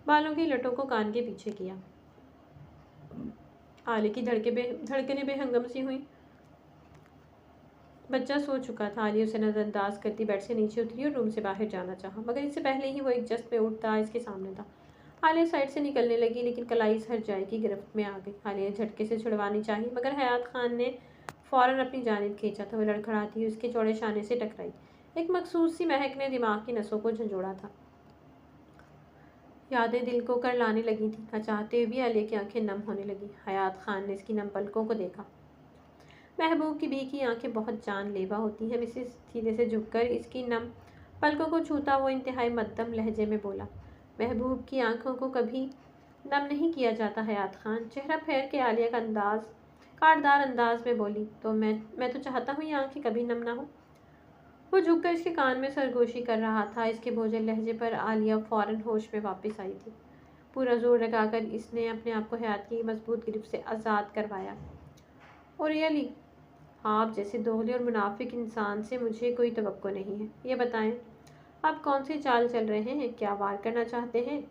بالوں کی لٹوں کو کان کے پیچھے کیا۔ عالیہ کی دھڑکنیں بے ہنگم سی ہوئیں۔ بچہ سو چکا تھا۔ عالیہ اسے نظر انداز کرتی بیڈ سے نیچے اتری اور روم سے باہر جانا چاہا، مگر اس سے پہلے ہی وہ ایک جست میں اٹھتا اس کے سامنے تھا۔ عالیہ سائڈ سے نکلنے لگی، لیکن کلائی ہر جائے کی گرفت میں آ گئی۔ عالیہ جھٹکے سے چھڑوانی چاہی، مگر حیات خان نے فوراً اپنی جانب کھینچا تو وہ لڑکھڑاتی ہوئی اس کے چوڑے شانے سے ٹکرائی۔ ایک مخصوص سی مہک نے دماغ کی نسوں کو جھنجھوڑا تھا۔ یادیں دل کو کر لانے لگی تھیں۔ نہ چاہتے ہوئے بھی عالیہ کی آنکھیں نم ہونے لگیں۔ حیات خان نے اس کی نم پلکوں کو دیکھا۔ محبوب کی بھی کی آنکھیں بہت جان لیوا ہوتی ہیں۔ مسز سیدھے سے جھک کر اس کی نم پلکوں کو چھوتا وہ انتہائی مدھم لہجے میں بولا، محبوب کی آنکھوں کو کبھی نم نہیں کیا جاتا حیات خان۔ چہرہ پھیر کے عالیہ کا کاٹدار انداز میں بولی، تو میں تو چاہتا ہوں یہ آنکھیں کبھی نم نہ ہوں۔ وہ جھک کر اس کے کان میں سرگوشی کر رہا تھا۔ اس کے بوجھل لہجے پر عالیہ فوراً ہوش میں واپس آئی تھی۔ پورا زور لگا کر اس نے اپنے آپ کو حیات کی مضبوط گرفت سے آزاد کروایا۔ اور ریئلی آپ جیسے دوغلی اور منافق انسان سے مجھے کوئی توقع نہیں ہے۔ یہ بتائیں آپ کون سی چال چل رہے ہیں؟ کیا وار کرنا چاہتے ہیں؟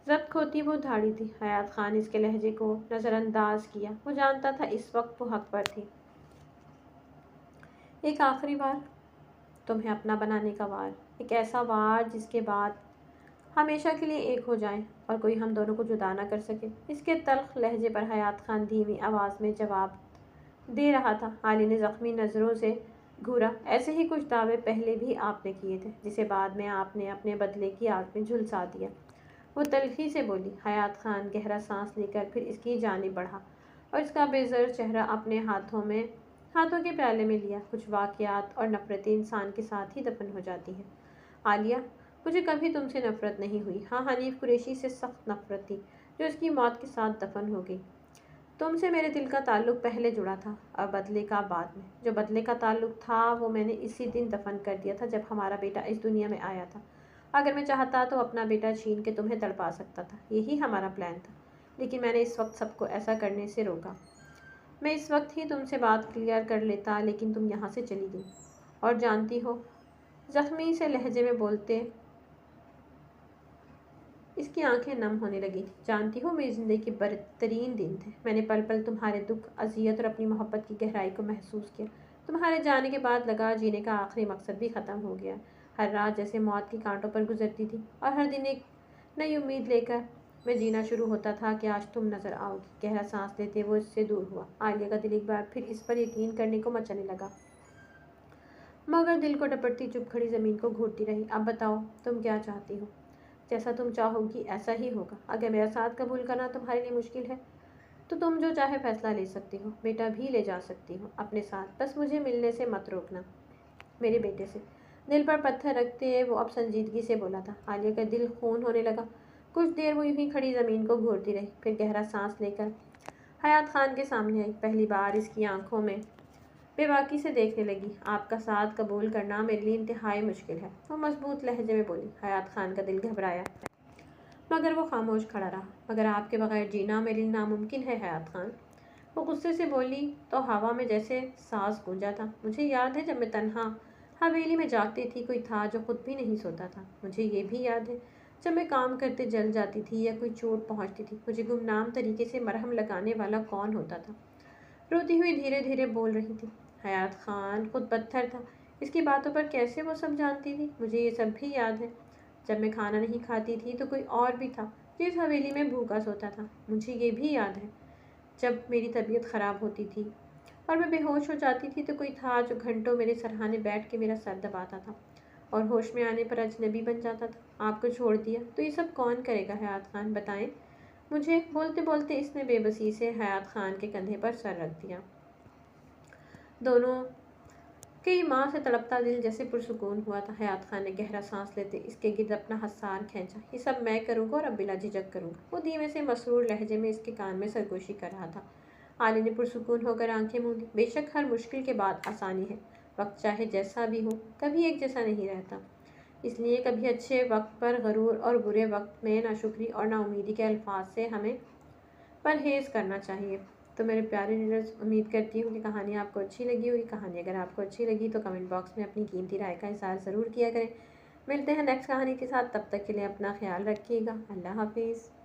ضبط کھوتی وہ دھاڑی تھی۔ حیات خان اس کے لہجے کو نظر انداز کیا۔ وہ جانتا تھا اس وقت وہ حق پر تھی۔ ایک آخری وار، تمہیں اپنا بنانے کا وار، ایک ایسا وار جس کے بعد ہمیشہ کے لیے ایک ہو جائیں اور کوئی ہم دونوں کو جدا نہ کر سکے۔ اس کے تلخ لہجے پر حیات خان دھیمی آواز میں جواب دے رہا تھا۔ عالی نے زخمی نظروں سے گھورا۔ ایسے ہی کچھ دعوے پہلے بھی آپ نے کیے تھے جسے بعد میں آپ نے اپنے بدلے کی آگ میں جھلسا دیا۔ وہ تلخی سے بولی۔ حیات خان گہرا سانس لے کر پھر اس کی جانب بڑھا اور اس کا بے زر چہرہ اپنے ہاتھوں کے پیالے میں لیا۔ کچھ واقعات اور نفرتیں انسان کے ساتھ ہی دفن ہو جاتی ہیں۔ عالیہ، مجھے کبھی تم سے نفرت نہیں ہوئی۔ ہاں، حنیف قریشی سے سخت نفرت تھی جو اس کی موت کے ساتھ دفن ہو گئی۔ تم سے میرے دل کا تعلق پہلے جڑا تھا اور بدلے کا بعد میں۔ جو بدلے کا تعلق تھا وہ میں نے اسی دن دفن کر دیا تھا جب ہمارا بیٹا اس دنیا میں آیا تھا۔ اگر میں چاہتا تو اپنا بیٹا چھین کے تمہیں تڑپا سکتا تھا۔ یہی ہمارا پلان تھا، لیکن میں نے اس وقت سب کو ایسا کرنے سے روکا۔ میں اس وقت ہی تم سے بات کلیئر کر لیتا، لیکن تم یہاں سے چلی گئی۔ اور جانتی ہو، زخمی سے لہجے میں بولتے اس کی آنکھیں نم ہونے لگی تھیں، جانتی ہو میری زندگی کے بدترین دن تھے۔ میں نے پل پل تمہارے دکھ، اذیت اور اپنی محبت کی گہرائی کو محسوس کیا۔ تمہارے جانے کے بعد لگا جینے کا آخری مقصد بھی ختم ہو گیا۔ ہر رات جیسے موت کے کانٹوں پر گزرتی تھی اور ہر دن ایک نئی امید لے کر میں جینا شروع ہوتا تھا کہ آج تم نظر آؤ گی۔ گہرا سانس لیتے وہ اس سے دور ہوا۔ عالیہ کا دل ایک بار پھر اس پر یقین کرنے کو مچلنے لگا، مگر دل کو ڈپٹتی چپ کھڑی زمین کو گھورتی رہی۔ اب بتاؤ تم کیا چاہتی ہو؟ جیسا تم چاہو گی ایسا ہی ہوگا۔ اگر میرا ساتھ قبول کرنا تمہارے لیے مشکل ہے تو تم جو چاہے فیصلہ لے سکتی ہو، بیٹا بھی لے جا سکتی ہو اپنے ساتھ، بس مجھے ملنے سے مت روکنا، میرے بیٹے سے۔ دل پر پتھر رکھتے وہ اب سنجیدگی سے بولا تھا۔ عالیہ کا دل خون ہونے لگا۔ کچھ دیر وہ یوں ہی کھڑی زمین کو گھورتی رہی، پھر گہرا سانس لے کر حیات خان کے سامنے آئی۔ پہلی بار اس کی آنکھوں میں بے باکی سے دیکھنے لگی۔ آپ کا ساتھ قبول کرنا میرے لیے انتہائی مشکل ہے، وہ مضبوط لہجے میں بولی۔ حیات خان کا دل گھبرایا، مگر وہ خاموش کھڑا رہا۔ مگر آپ کے بغیر جینا میرے لیے ناممکن ہے حیات خان، وہ غصے سے بولی تو ہوا میں جیسے ساز گونجا تھا۔ مجھے یاد ہے جب میں تنہا حویلی میں جاگتی تھی، کوئی تھا جو خود بھی نہیں سوتا تھا۔ مجھے یہ بھی یاد ہے جب میں کام کرتے جل جاتی تھی یا کوئی چوٹ پہنچتی تھی، مجھے گمنام طریقے سے مرہم لگانے والا کون ہوتا تھا۔ روتی ہوئی دھیرے دھیرے بول رہی تھی۔ حیات خان خود پتھر تھا، اس کی باتوں پر کیسے وہ سب جانتی تھی؟ مجھے یہ سب بھی یاد ہے جب میں کھانا نہیں کھاتی تھی تو کوئی اور بھی تھا جو اس حویلی میں بھوکا سوتا تھا۔ مجھے یہ بھی یاد ہے جب میری طبیعت خراب ہوتی تھی اور میں بے ہوش ہو جاتی تھی تو کوئی تھا جو گھنٹوں میرے سرہانے بیٹھ کے میرا سر دباتا تھا اور ہوش میں آنے پر اجنبی بن جاتا تھا۔ آپ کو چھوڑ دیا تو یہ سب کون کرے گا حیات خان، بتائیں مجھے۔ بولتے بولتے اس نے بے بسی سے حیات خان کے کندھے پر سر رکھ دیا۔ دونوں کئی ماہ سے تڑپتا دل جیسے پرسکون ہوا تھا۔ حیات خان نے گہرا سانس لیتے اس کے گرد اپنا حسار کھینچا۔ یہ سب میں کروں گا اور اب بلا جھجک کروں گا، وہ دھیمے سے مسرور لہجے میں اس کے کان میں سرگوشی کر رہا تھا۔ عالی نے پرسکون ہو کر آنکھیں موندی۔ بے شک ہر مشکل کے بعد آسانی ہے، وقت چاہے جیسا بھی ہو کبھی ایک جیسا نہیں رہتا، اس لیے کبھی اچھے وقت پر غرور اور برے وقت میں ناشکری اور نا امیدی کے الفاظ سے ہمیں پرہیز کرنا چاہیے۔ تو میرے پیارے ریڈرز، امید کرتی ہوں کہ کہانی آپ کو اچھی لگی ہوگی۔ کہانی اگر آپ کو اچھی لگی تو کمنٹ باکس میں اپنی قیمتی رائے کا اظہار ضرور کیا کریں۔ ملتے ہیں نیکسٹ کہانی کے ساتھ، تب تک کے لیے اپنا خیال رکھیے گا۔ اللہ حافظ۔